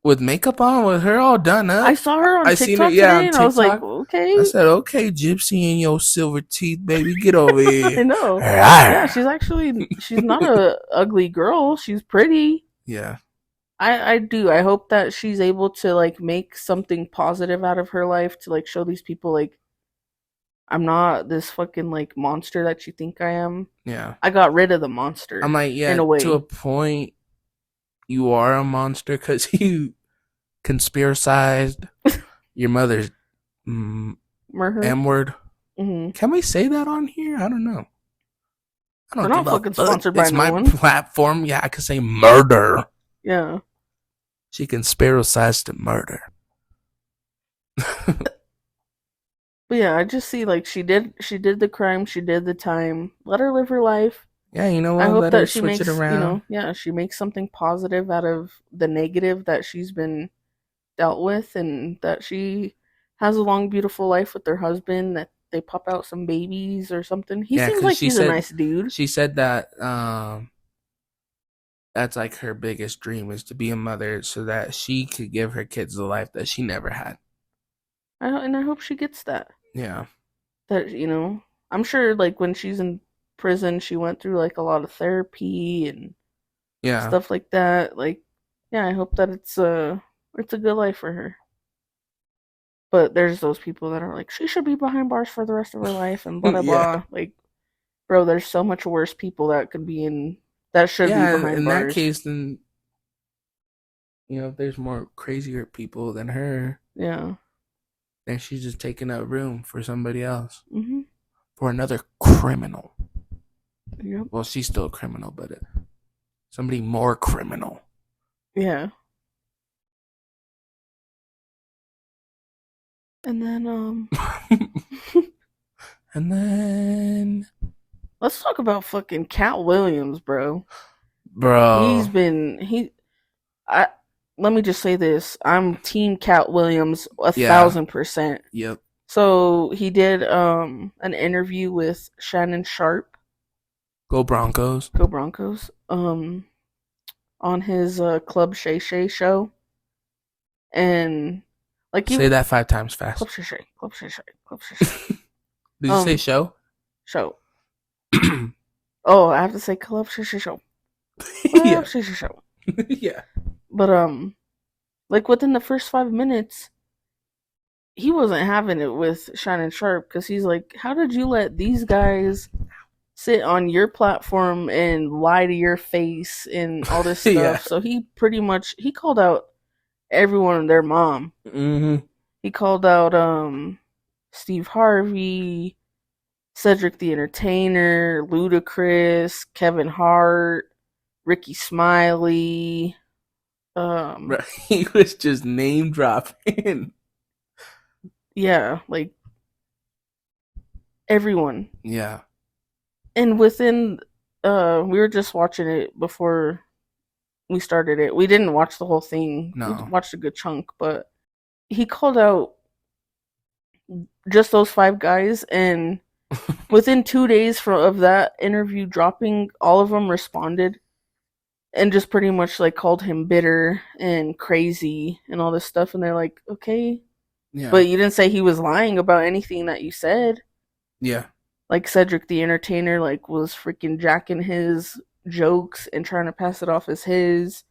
Speaker 2: with makeup on, with her all done
Speaker 1: I
Speaker 2: up,
Speaker 1: saw her on
Speaker 2: I seen her,
Speaker 1: TikTok
Speaker 2: yeah,
Speaker 1: today,
Speaker 2: on
Speaker 1: and I was like,
Speaker 2: TikTok. I
Speaker 1: okay.
Speaker 2: said, okay, Gypsy and your silver teeth, baby, get over
Speaker 1: I
Speaker 2: here.
Speaker 1: know. Yeah, she's not a ugly girl. She's pretty.
Speaker 2: Yeah.
Speaker 1: I do. I hope that she's able to like make something positive out of her life to like show these people like I'm not this fucking like monster that you think I am.
Speaker 2: Yeah.
Speaker 1: I got rid of the
Speaker 2: I'm
Speaker 1: monster
Speaker 2: like,
Speaker 1: in
Speaker 2: yeah,
Speaker 1: a
Speaker 2: to a
Speaker 1: way.
Speaker 2: point, you are a monster because you conspiracized your mother's
Speaker 1: Murder.
Speaker 2: M word.
Speaker 1: Mm-hmm.
Speaker 2: Can we say that on here? I don't know. I
Speaker 1: We're
Speaker 2: don't
Speaker 1: not
Speaker 2: give a
Speaker 1: fucking
Speaker 2: fuck.
Speaker 1: sponsored by
Speaker 2: It's
Speaker 1: no
Speaker 2: my
Speaker 1: one.
Speaker 2: platform. Yeah, I can say murder.
Speaker 1: Yeah.
Speaker 2: She conspiracized to murder.
Speaker 1: But yeah, I just see like she did the crime, she did the time. Let her live her life.
Speaker 2: Yeah, you know
Speaker 1: I
Speaker 2: what?
Speaker 1: hope
Speaker 2: Let her
Speaker 1: that she
Speaker 2: switch it
Speaker 1: makes,
Speaker 2: around.
Speaker 1: yeah, she makes something positive out of the negative that she's been dealt with, and that she has a long, beautiful life with her husband, that they pop out some babies or something. He
Speaker 2: Yeah,
Speaker 1: seems
Speaker 2: because
Speaker 1: like he's a nice dude.
Speaker 2: she said that that's like her biggest dream is to be a mother so that she could give her kids the life that she never had.
Speaker 1: And I hope she gets that.
Speaker 2: Yeah.
Speaker 1: That, I'm sure like when she's in prison, she went through like a lot of therapy and
Speaker 2: Yeah.
Speaker 1: stuff like that. Like, yeah, I hope that it's a good life for her. But there's those people that are like, she should be behind bars for the rest of her life and blah blah
Speaker 2: Yeah.
Speaker 1: blah. Like, bro, there's so much worse people that should be
Speaker 2: Yeah,
Speaker 1: behind
Speaker 2: in that
Speaker 1: bars.
Speaker 2: case, then, if there's more crazier people than her,
Speaker 1: Yeah.
Speaker 2: then she's just taking up room for somebody else,
Speaker 1: Mhm.
Speaker 2: for another criminal.
Speaker 1: Yep.
Speaker 2: Well, she's still a criminal, but somebody more criminal.
Speaker 1: Yeah. And then
Speaker 2: And then,
Speaker 1: let's talk about fucking Cat Williams, bro. He's
Speaker 2: bro,
Speaker 1: been he I let me just say this. I'm team Cat Williams
Speaker 2: yeah,
Speaker 1: 1,000%.
Speaker 2: yep,
Speaker 1: So he did an interview with Shannon Sharp,
Speaker 2: go Broncos.
Speaker 1: go Broncos, on his Club Shay Shay show. And like
Speaker 2: Say
Speaker 1: you
Speaker 2: that 5 times
Speaker 1: Club
Speaker 2: fast.
Speaker 1: Shay Shay, Club Shay Shay, Club Shay Shay.
Speaker 2: Did you say show?
Speaker 1: Show. Oh, I have to say Club Shay Shay Show. Club
Speaker 2: Yeah,
Speaker 1: Shay Shay Show.
Speaker 2: yeah,
Speaker 1: But like within the first 5 minutes, he wasn't having it with Shannon Sharp because he's like, how did you let these guys sit on your platform and lie to your face and all this
Speaker 2: yeah.
Speaker 1: stuff? So he called out everyone and their mom.
Speaker 2: Mm-hmm.
Speaker 1: He called out Steve Harvey, Cedric the Entertainer, Ludacris, Kevin Hart, Ricky Smiley.
Speaker 2: He was just name dropping.
Speaker 1: Yeah, like everyone.
Speaker 2: Yeah.
Speaker 1: And within we were just watching it before we started it. We didn't watch the whole thing. We
Speaker 2: No.
Speaker 1: watched a good chunk, but he called out just those five guys, and within 2 days of that interview dropping, all of them responded and just pretty much like called him bitter and crazy and all this stuff. And they're like, okay,
Speaker 2: Yeah.
Speaker 1: but you didn't say he was lying about anything that you said.
Speaker 2: Yeah.
Speaker 1: Like Cedric the Entertainer, like was freaking jacking his jokes and trying to pass it off as his.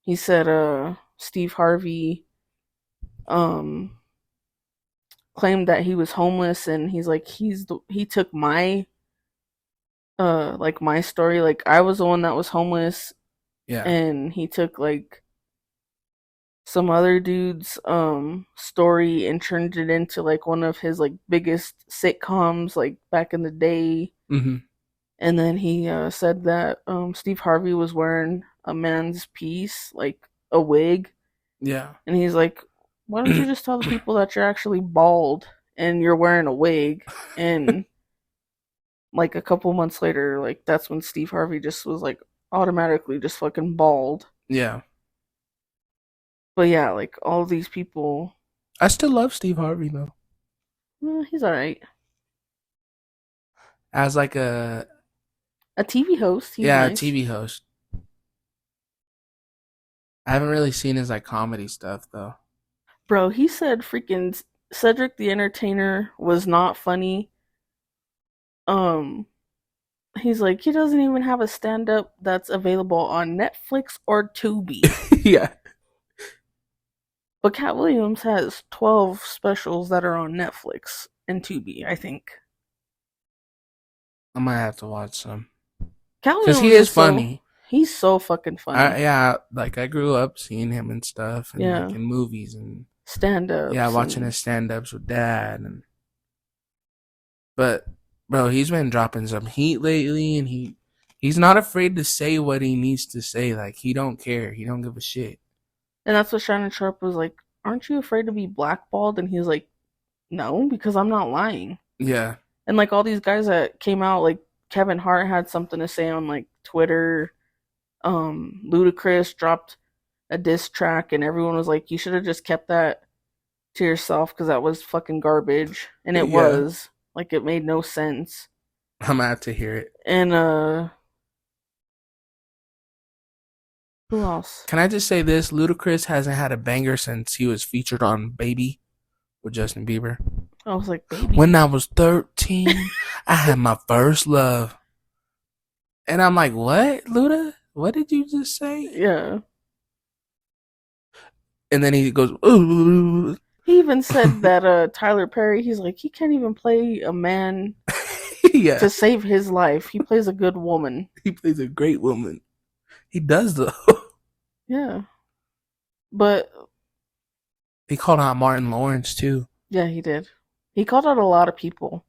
Speaker 1: He said, Steve Harvey, um, claimed that he was homeless, and he's like, he took my, like my story, like I was the one that was homeless,
Speaker 2: Yeah.
Speaker 1: and he took like some other dude's story and turned it into like one of his like biggest sitcoms like back in the day.
Speaker 2: Mm-hmm.
Speaker 1: And then he said that Steve Harvey was wearing a man's piece, like a wig.
Speaker 2: Yeah.
Speaker 1: And he's like, why don't you just tell the people that you're actually bald and you're wearing a wig? And like a couple months later, like that's when Steve Harvey just was like automatically just fucking bald.
Speaker 2: Yeah.
Speaker 1: But yeah, like all these people
Speaker 2: I still love Steve Harvey though.
Speaker 1: He's all right.
Speaker 2: As like a
Speaker 1: A TV host, he's
Speaker 2: yeah, a
Speaker 1: nice.
Speaker 2: TV host. I haven't really seen his like comedy stuff though.
Speaker 1: Bro, he said freaking Cedric the Entertainer was not funny. Um, he's like, he doesn't even have a stand up that's available on Netflix or Tubi.
Speaker 2: Yeah,
Speaker 1: But Cat Williams has 12 specials that are on Netflix and Tubi, I think.
Speaker 2: I might have to watch some
Speaker 1: Cat
Speaker 2: because he
Speaker 1: Williams
Speaker 2: is
Speaker 1: is so,
Speaker 2: funny.
Speaker 1: he's so fucking funny.
Speaker 2: Yeah, like I grew up seeing him and stuff, and like
Speaker 1: Yeah.
Speaker 2: in movies, and
Speaker 1: Stand
Speaker 2: yeah,
Speaker 1: ups
Speaker 2: watching
Speaker 1: and
Speaker 2: his stand ups with dad, and but bro, he's been dropping some heat lately, and he's not afraid to say what he needs to say. Like he don't care, he don't give a shit.
Speaker 1: that's what Shannon Sharp was like, aren't you afraid to be blackballed? And he's like, no, because I'm not lying.
Speaker 2: Yeah,
Speaker 1: And like all these guys that came out, like Kevin Hart had something to say on like Twitter. Ludacris dropped a diss track, and everyone was like, "You should have just kept that to yourself because that was fucking garbage." And it
Speaker 2: yeah,
Speaker 1: was like it made no sense.
Speaker 2: I'm gonna have to hear it.
Speaker 1: And who else?
Speaker 2: Can I just say this? Ludacris hasn't had a banger since he was featured on Baby with Justin Bieber.
Speaker 1: I was like, baby.
Speaker 2: When I was 13, I had my first love. And I'm like, what, Luda? What did you just say?
Speaker 1: Yeah.
Speaker 2: And then he goes, ooh.
Speaker 1: He even said that Tyler Perry, he's like, he can't even play a man
Speaker 2: Yeah.
Speaker 1: to save his life. He plays a good woman.
Speaker 2: He plays a great woman. He does, though.
Speaker 1: Yeah. But
Speaker 2: He called out Martin Lawrence, too.
Speaker 1: yeah, he did. He called out a lot of people.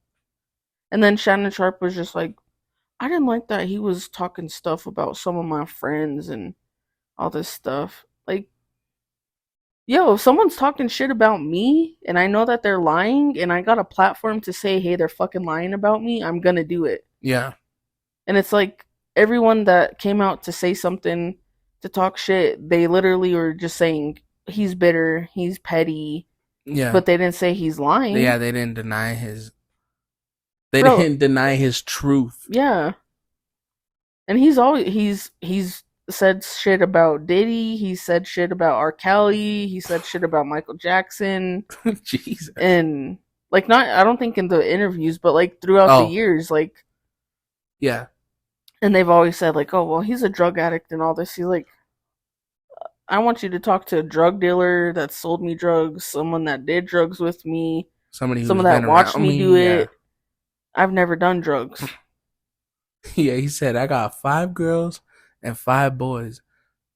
Speaker 1: And then Shannon Sharp was just like, I didn't like that he was talking stuff about some of my friends and all this stuff. Like, yo, if someone's talking shit about me and I know that they're lying and I got a platform to say, hey, they're fucking lying about me, I'm gonna do it.
Speaker 2: Yeah.
Speaker 1: And it's like everyone that came out to say something, to talk shit, they literally were just saying he's bitter, he's petty,
Speaker 2: Yeah.
Speaker 1: but they didn't say he's lying.
Speaker 2: Yeah, they didn't deny his. They
Speaker 1: Bro,
Speaker 2: didn't deny his truth.
Speaker 1: yeah. And he's said shit about Diddy, he said shit about R. Kelly, he said shit about Michael Jackson.
Speaker 2: Jesus.
Speaker 1: And like not I don't think in the interviews, but like throughout the years, like
Speaker 2: yeah.
Speaker 1: And they've always said like, oh well, he's a drug addict and all this. He's like, I want you to talk to a drug dealer that sold me drugs, someone that did drugs with me, someone that watched me do it. I've never done drugs.
Speaker 2: Yeah, he said, I got 5 girls and 5 boys.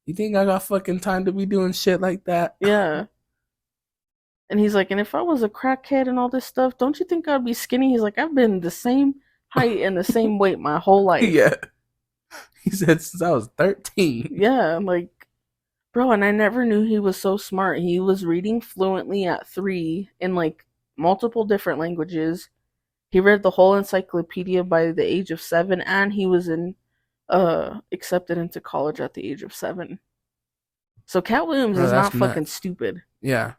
Speaker 2: You think I got fucking time to be doing shit like that?
Speaker 1: Yeah. And he's like, and if I was a crackhead and all this stuff, don't you think I'd be skinny? He's like, I've been the same height and the same weight my whole life.
Speaker 2: Yeah. He said since I was 13.
Speaker 1: Yeah, like, bro, and I never knew he was so smart. He was reading fluently at 3 in like multiple different languages. He read the whole encyclopedia by the age of 7, and he was accepted into college at the age of 7. So Cat Williams is not fucking stupid.
Speaker 2: Yeah.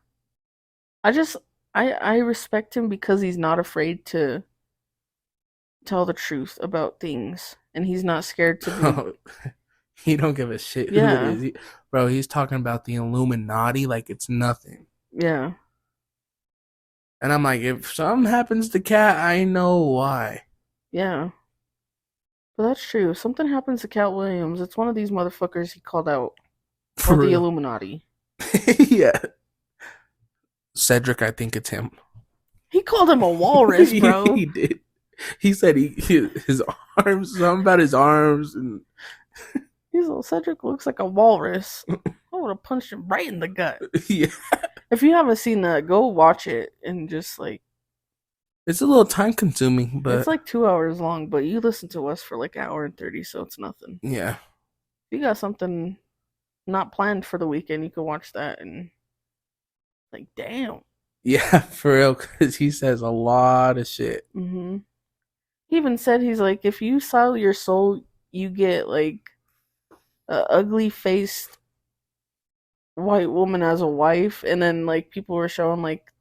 Speaker 1: I respect him because he's not afraid to tell the truth about things, and he's not scared to be.
Speaker 2: He don't give a shit
Speaker 1: Yeah.
Speaker 2: who it is. Bro, he's talking about the Illuminati like it's nothing.
Speaker 1: Yeah.
Speaker 2: And I'm like, if something happens to Cat, I know why.
Speaker 1: Yeah. But that's true. If something happens to Cat Williams, it's one of these motherfuckers he called out. For the Illuminati.
Speaker 2: Yeah. Cedric, I think it's him.
Speaker 1: He called him a walrus, bro.
Speaker 2: He did. He said his arms, something about his arms, and
Speaker 1: he's like, Cedric looks like a walrus. I would have punched him right in the gut.
Speaker 2: Yeah.
Speaker 1: If you haven't seen that, go watch it and just like.
Speaker 2: It's a little time consuming, but
Speaker 1: it's like 2 hours long. But you listen to us for like an hour and 30, so it's nothing.
Speaker 2: Yeah.
Speaker 1: If you got something not planned for the weekend, you can watch that and like, damn.
Speaker 2: Yeah, for real, because he says a lot of shit.
Speaker 1: Mm-hmm. He even said he's like, if you sell your soul, you get like a ugly faced white woman as a wife, and then like people were showing like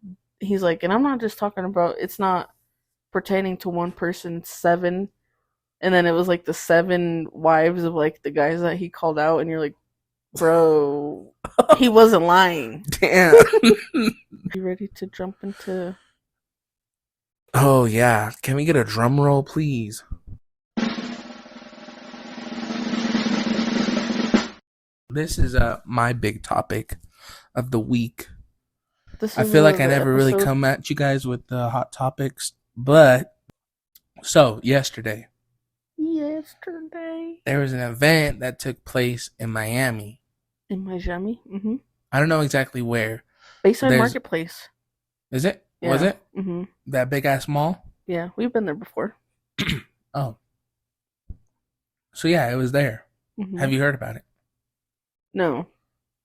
Speaker 1: he's like, and I'm not just talking about it's not pertaining to one person, seven, and then it was like the seven wives of like the guys that he called out, and you're like, bro, he wasn't lying.
Speaker 2: Damn.
Speaker 1: You ready to jump into?
Speaker 2: Oh yeah. Can we get a drum roll, please? This is my big topic of the week.
Speaker 1: This
Speaker 2: I
Speaker 1: is
Speaker 2: feel like I
Speaker 1: the
Speaker 2: never really
Speaker 1: episode.
Speaker 2: come at you guys with the hot topics, but so yesterday
Speaker 1: Yesterday
Speaker 2: there was an event that took place in Miami.
Speaker 1: in Miami.
Speaker 2: I don't know exactly where. But
Speaker 1: Bayside
Speaker 2: there's
Speaker 1: Marketplace.
Speaker 2: is it? Was
Speaker 1: Yeah.
Speaker 2: it that big ass mall?
Speaker 1: Yeah, we've been there before.
Speaker 2: Oh, so yeah, it was there.
Speaker 1: hmm
Speaker 2: Have you heard about it?
Speaker 1: No,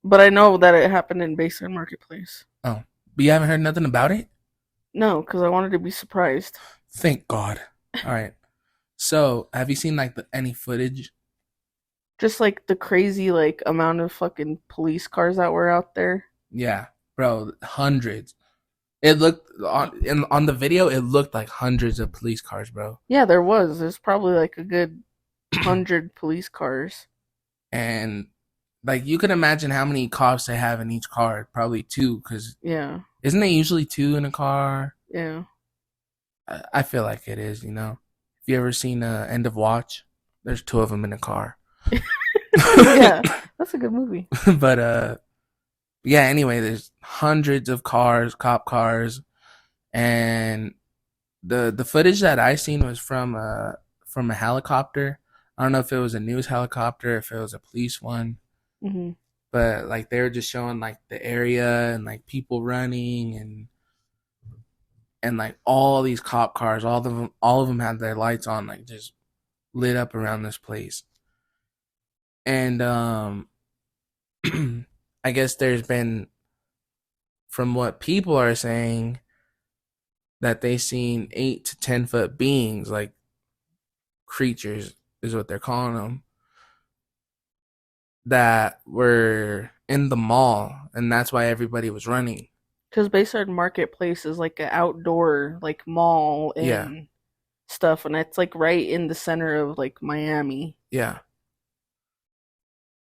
Speaker 1: but I know that it happened in Bayside Marketplace.
Speaker 2: Oh, but you haven't heard nothing about it?
Speaker 1: No, because I wanted to be surprised.
Speaker 2: Thank God. All right. So, have you seen like any footage?
Speaker 1: Just like the crazy like amount of fucking police cars that were out there.
Speaker 2: Yeah, bro, hundreds. It looked on the video. It looked like hundreds of police cars, bro.
Speaker 1: Yeah, there was. There's probably like a good 100 police cars.
Speaker 2: And like you can imagine how many cops they have in each car. Probably two, because
Speaker 1: Yeah,
Speaker 2: isn't there usually two in a car?
Speaker 1: yeah,
Speaker 2: I feel like it is. You know, if you ever seen End of Watch, there's two of them in a car.
Speaker 1: yeah. That's a good movie.
Speaker 2: But yeah. Anyway, there's hundreds of cars, cop cars, and the footage that I seen was from a helicopter. I don't know if it was a news helicopter, if it was a police one,
Speaker 1: hmm
Speaker 2: but like they were just showing like the area and like people running and like all these cop cars, all of them had their lights on, like just lit up around this place. And I guess there's been, from what people are saying, that they seen 8 to 10 foot beings, like creatures is what they're calling them, that were in the mall, and that's why everybody was running.
Speaker 1: Because Bayside Marketplace is like an outdoor like mall
Speaker 2: Yeah,
Speaker 1: and stuff, and it's like right in the center of like Miami.
Speaker 2: yeah.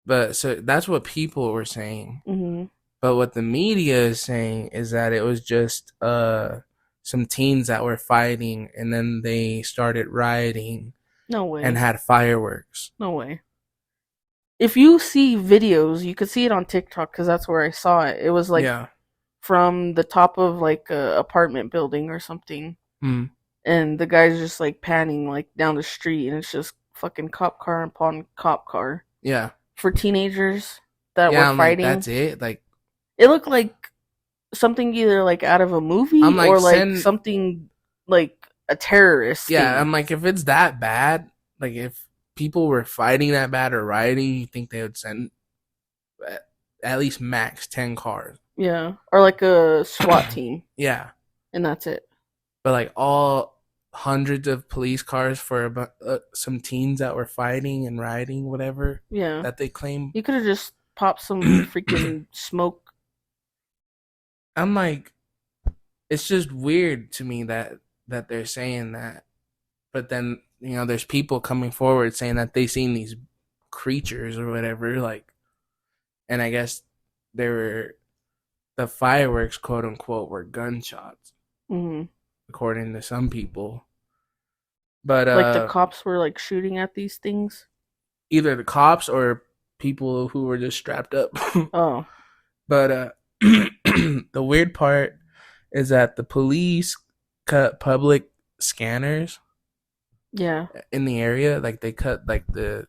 Speaker 2: But so that's what people were saying.
Speaker 1: hmm
Speaker 2: But what the media is saying is that it was just some teens that were fighting, and then they started rioting
Speaker 1: No
Speaker 2: and
Speaker 1: way.
Speaker 2: had fireworks.
Speaker 1: No way. If you see videos, you could see it on TikTok because that's where I saw it. It was like
Speaker 2: Yeah.
Speaker 1: from the top of like a apartment building or something,
Speaker 2: Hmm.
Speaker 1: and the guy's just like panning like down the street, and it's just fucking cop car upon cop car
Speaker 2: Yeah.
Speaker 1: for teenagers that were
Speaker 2: Yeah. I'm like,
Speaker 1: fighting.
Speaker 2: that's it. Like,
Speaker 1: It looked like something either like out of a
Speaker 2: I'm
Speaker 1: movie
Speaker 2: like,
Speaker 1: or like
Speaker 2: send.
Speaker 1: something like a terrorist
Speaker 2: Yeah.
Speaker 1: thing.
Speaker 2: I'm like, if it's that bad, like if people were fighting that bad or rioting, you think they would send at least max 10 cars.
Speaker 1: Yeah, or like a SWAT team,
Speaker 2: Yeah.
Speaker 1: and that's it.
Speaker 2: But like all hundreds of police cars for some teens that were fighting and rioting, whatever
Speaker 1: Yeah,
Speaker 2: that they claim.
Speaker 1: you could have just popped some freaking smoke.
Speaker 2: I'm like, it's just weird to me that they're saying that, but then there's people coming forward saying that they seen these creatures or whatever, like, and I guess they were the fireworks, quote unquote, were gunshots,
Speaker 1: hmm
Speaker 2: according to some people. But
Speaker 1: Like the cops were like shooting at these things.
Speaker 2: either the cops or people who were just strapped up.
Speaker 1: Oh,
Speaker 2: But the weird part is that the police cut public scanners
Speaker 1: yeah.
Speaker 2: in the area. Like they cut like the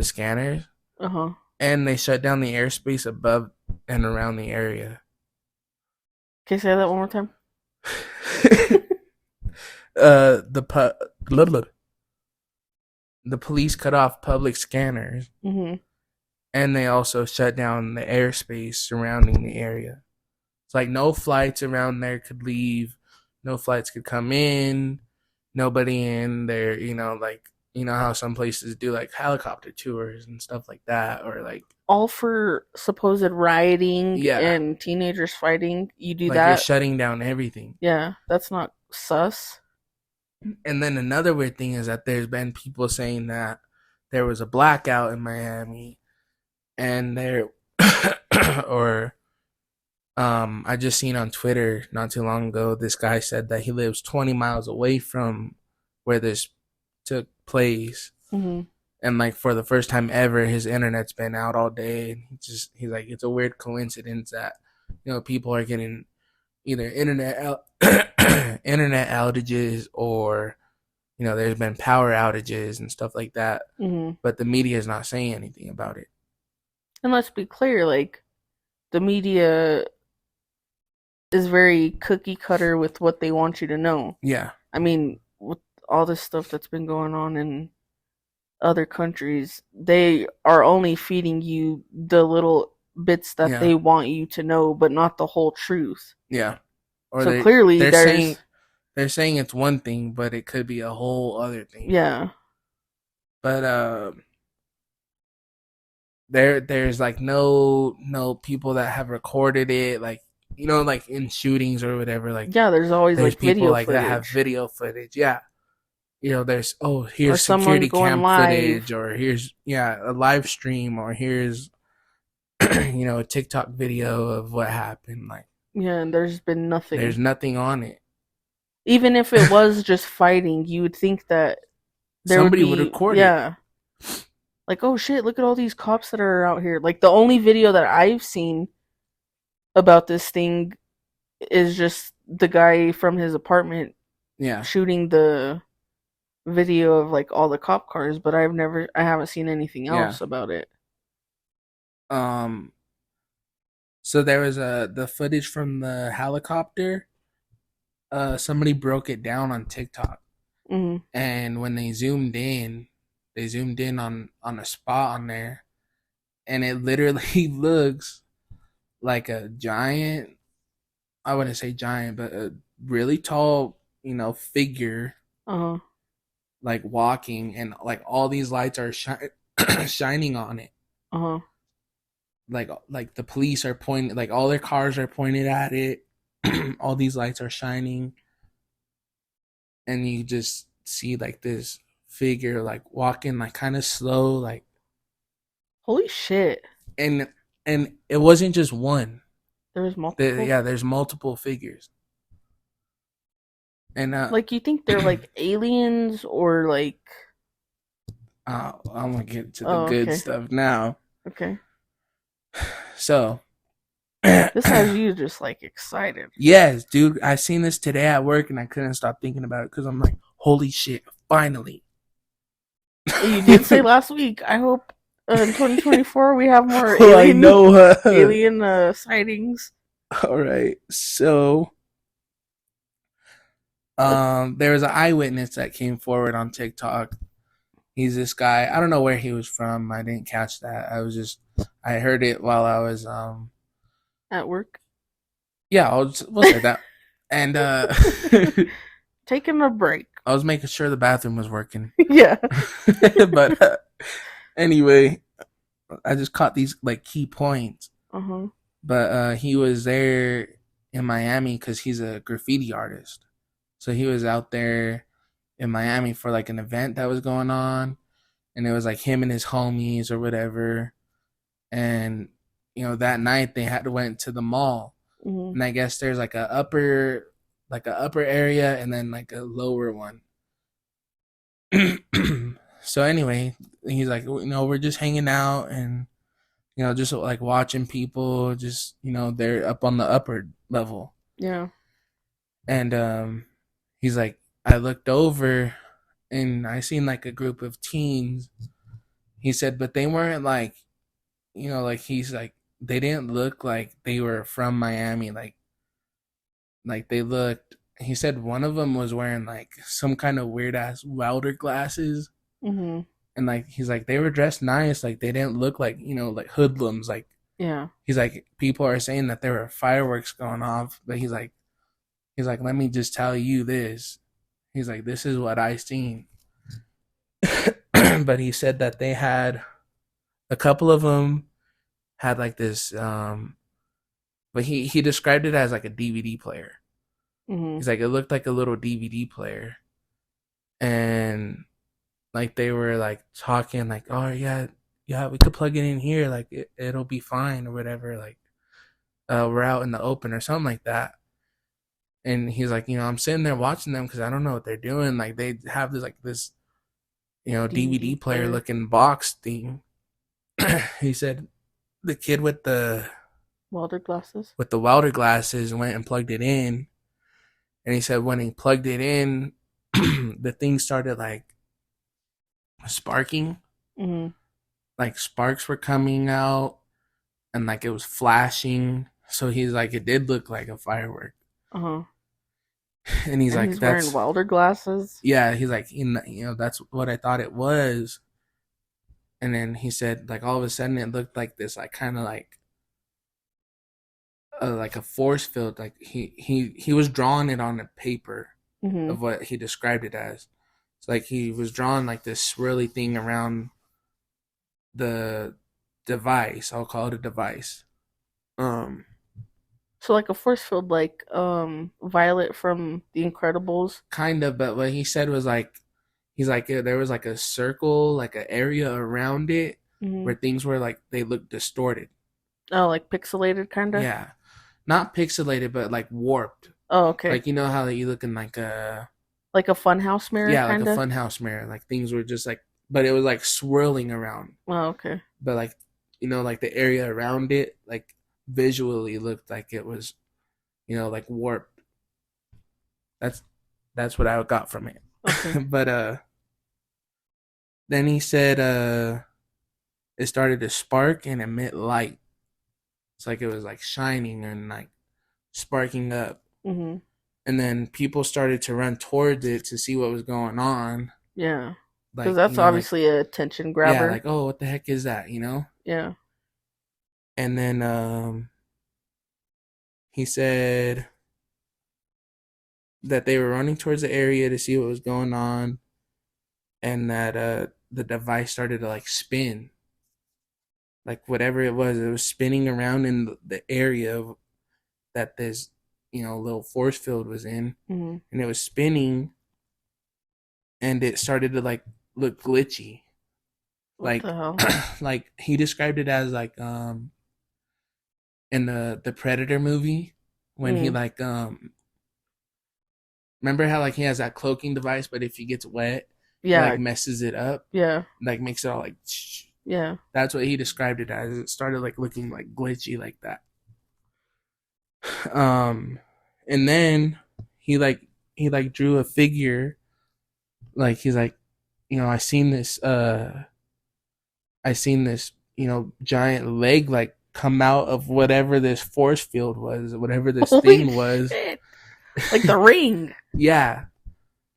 Speaker 2: scanners,
Speaker 1: Uh huh.
Speaker 2: and they shut down the airspace above and around the area.
Speaker 1: Can you say that one more time?
Speaker 2: Blah, blah. The police cut off public scanners,
Speaker 1: hmm
Speaker 2: and they also shut down the airspace surrounding the area. It's like no flights around there could leave, no flights could come in, nobody in there, like You know how some places do like helicopter tours and stuff like that, or like,
Speaker 1: All for supposed rioting
Speaker 2: yeah,
Speaker 1: and teenagers fighting. You do
Speaker 2: like you're
Speaker 1: that.
Speaker 2: shutting down everything.
Speaker 1: Yeah, that's not sus.
Speaker 2: And then another weird thing is that there's been people saying that there was a blackout in Miami, and there, or I just seen on Twitter not too long ago, this guy said that he lives 20 miles away from where this took place.
Speaker 1: Hmm.
Speaker 2: And like for the first time ever, his internet's been out all day. And he's like, it's a weird coincidence that, people are getting either internet outages, or, there's been power outages and stuff like that.
Speaker 1: Hmm.
Speaker 2: But the media is not saying anything about it.
Speaker 1: And let's be clear, like the media is very cookie cutter with what they want you to know.
Speaker 2: Yeah.
Speaker 1: I mean, with all this stuff that's been going on in other countries, they are only feeding you the little bits that
Speaker 2: Yeah.
Speaker 1: they want you to know, but not the whole truth.
Speaker 2: Yeah. Or
Speaker 1: So clearly,
Speaker 2: they're saying
Speaker 1: there's
Speaker 2: they're saying it's one thing, but it could be a whole other thing.
Speaker 1: yeah,
Speaker 2: But there's like no people that have recorded it, like, like in shootings or whatever. Like
Speaker 1: yeah. There's always
Speaker 2: there's
Speaker 1: like
Speaker 2: people
Speaker 1: video
Speaker 2: like that have
Speaker 1: footage
Speaker 2: video footage. Yeah. There's,
Speaker 1: or
Speaker 2: here's
Speaker 1: someone
Speaker 2: security
Speaker 1: going
Speaker 2: cam
Speaker 1: live.
Speaker 2: footage, or here's, a live stream, or here's a TikTok video of what happened. Like
Speaker 1: Yeah, and there's been
Speaker 2: there's
Speaker 1: nothing.
Speaker 2: nothing on it.
Speaker 1: Even if it was just fighting, you would think that there would
Speaker 2: Somebody would
Speaker 1: be
Speaker 2: record it.
Speaker 1: yeah. Like, oh shit, look at all these cops that are out here. Like the only video that I've seen about this thing is just the guy from his apartment
Speaker 2: Yeah.
Speaker 1: shooting the video of like all the cop cars, but I haven't seen anything
Speaker 2: Yeah.
Speaker 1: else about it.
Speaker 2: Um so there was the footage from the helicopter. Somebody broke it down on TikTok,
Speaker 1: Hmm.
Speaker 2: and when they zoomed in on a spot on there, and it literally looks like a giant, I wouldn't say giant, but a really tall, figure,
Speaker 1: Uh-huh.
Speaker 2: like walking, and like all these lights are shining on it.
Speaker 1: Uh-huh.
Speaker 2: Like the police are pointing, like all their cars are pointed at it. All these lights are shining, and you just see like this figure like walking like kind of slow, like,
Speaker 1: Holy shit.
Speaker 2: and it wasn't just one.
Speaker 1: There was multiple.
Speaker 2: Yeah, there's multiple figures. And
Speaker 1: Like you think they're like aliens or like
Speaker 2: I'm gonna get to the
Speaker 1: oh
Speaker 2: good
Speaker 1: okay.
Speaker 2: stuff now.
Speaker 1: Okay.
Speaker 2: So
Speaker 1: This has you just like excited.
Speaker 2: yes, dude, I seen this today at work, and I couldn't stop thinking about it because I'm like, holy shit, finally.
Speaker 1: You did say last week. I hope in 2024 we have more
Speaker 2: Oh, I know.
Speaker 1: alien sightings.
Speaker 2: All right, so there was an eyewitness that came forward on TikTok. He's this guy. I don't know where he was from. I didn't catch that. I heard it while I was
Speaker 1: At work.
Speaker 2: yeah, we'll say that. And
Speaker 1: Taking a break.
Speaker 2: I was making sure the bathroom was working.
Speaker 1: Yeah.
Speaker 2: But anyway, I just caught these like key points.
Speaker 1: Uh-huh.
Speaker 2: But he was there in Miami because he's a graffiti artist. So he was out there in Miami for like an event that was going on, and it was like him and his homies or whatever. And that night they had to went to the mall,
Speaker 1: Mm-hmm.
Speaker 2: and I guess there's like a upper area and then like a lower one. So anyway, he's like, we're just hanging out, and just like watching people, just they're up on the upper level.
Speaker 1: Yeah.
Speaker 2: And he's like, I looked over and I seen like a group of teens. He said, but they weren't like, like he's like, they didn't look like they were from Miami. Like they looked. He said one of them was wearing like some kind of weird ass welder glasses,
Speaker 1: Mm-hmm.
Speaker 2: and like he's like they were dressed nice. Like they didn't look like like hoodlums. Like
Speaker 1: Yeah.
Speaker 2: he's like people are saying that there were fireworks going off, but he's like let me just tell you this. He's like, this is what I seen. But he said that they had a couple of them had like this, but he described it as like a DVD player.
Speaker 1: Mhm.
Speaker 2: He's like, it looked like a little DVD player. And like they were like talking like, oh yeah, yeah, we could plug it in here, like it'll be fine or whatever, like we're out in the open or something like that. And he's like, I'm sitting there watching them because I don't know what they're doing. Like they have this
Speaker 1: DVD
Speaker 2: DVD player
Speaker 1: player.
Speaker 2: looking box thing. He said the kid
Speaker 1: Welder glasses.
Speaker 2: with the welder glasses went and plugged it in, and he said when he plugged it in, the thing started like sparking,
Speaker 1: Mhm.
Speaker 2: like sparks were coming out, and like it was flashing. So he's like, it did look like a firework,
Speaker 1: Uh-huh.
Speaker 2: and he's
Speaker 1: And
Speaker 2: like,
Speaker 1: he's wearing
Speaker 2: that's
Speaker 1: welder glasses.
Speaker 2: yeah. He's like, that's what I thought it was. And then he said, like all of a sudden, it looked like this, like kind of like a force field. Like he was drawing it on the paper
Speaker 1: Mhm.
Speaker 2: of what he described it as. It's like he was drawing like this swirly thing around the device. I'll call it a device. Um,
Speaker 1: So like a force field, like Violet from The Incredibles.
Speaker 2: kind of, but what he said was like, he's like, there was like a circle, like an area around it where
Speaker 1: Mhm.
Speaker 2: things were like they looked distorted.
Speaker 1: Oh, like pixelated, kinda.
Speaker 2: Yeah, not pixelated, but like warped.
Speaker 1: Oh, okay.
Speaker 2: Like how you look in like a
Speaker 1: Like a funhouse mirror,
Speaker 2: yeah, like a
Speaker 1: kinda.
Speaker 2: funhouse mirror. Like things were just like, but it was like swirling around.
Speaker 1: Oh, okay.
Speaker 2: But like like the area around it, like visually looked like it was like warped. That's that's what I got from it.
Speaker 1: Okay.
Speaker 2: But then he said it started to spark and emit light. It's like it was like shining and like sparking up.
Speaker 1: Mhm.
Speaker 2: And then people started to run towards it to see what was going on.
Speaker 1: Yeah. Because
Speaker 2: Like,
Speaker 1: that's
Speaker 2: like,
Speaker 1: obviously a attention
Speaker 2: yeah,
Speaker 1: grabber.
Speaker 2: like, oh, what the heck is that,
Speaker 1: Yeah.
Speaker 2: And then he said that they were running towards the area to see what was going on, and that the device started to like spin. Like whatever it was spinning around in the area that this, little force field was in,
Speaker 1: Mhm.
Speaker 2: and it was spinning, and it started to like look glitchy.
Speaker 1: What
Speaker 2: Like,
Speaker 1: the hell?
Speaker 2: like he described it as like in the Predator movie when he
Speaker 1: Mm.
Speaker 2: like remember how like he has that cloaking device, but if he gets wet, it like
Speaker 1: Yeah.
Speaker 2: messes it up,
Speaker 1: Yeah.
Speaker 2: like makes it all like.
Speaker 1: Yeah.
Speaker 2: That's what he described it as. It started like looking like glitchy like that. Um, and then he like drew a figure. Like he's like, I seen this. I seen this. Giant leg like come out of whatever this force field was, whatever this
Speaker 1: Holy
Speaker 2: thing was.
Speaker 1: shit! Like the ring.
Speaker 2: Yeah,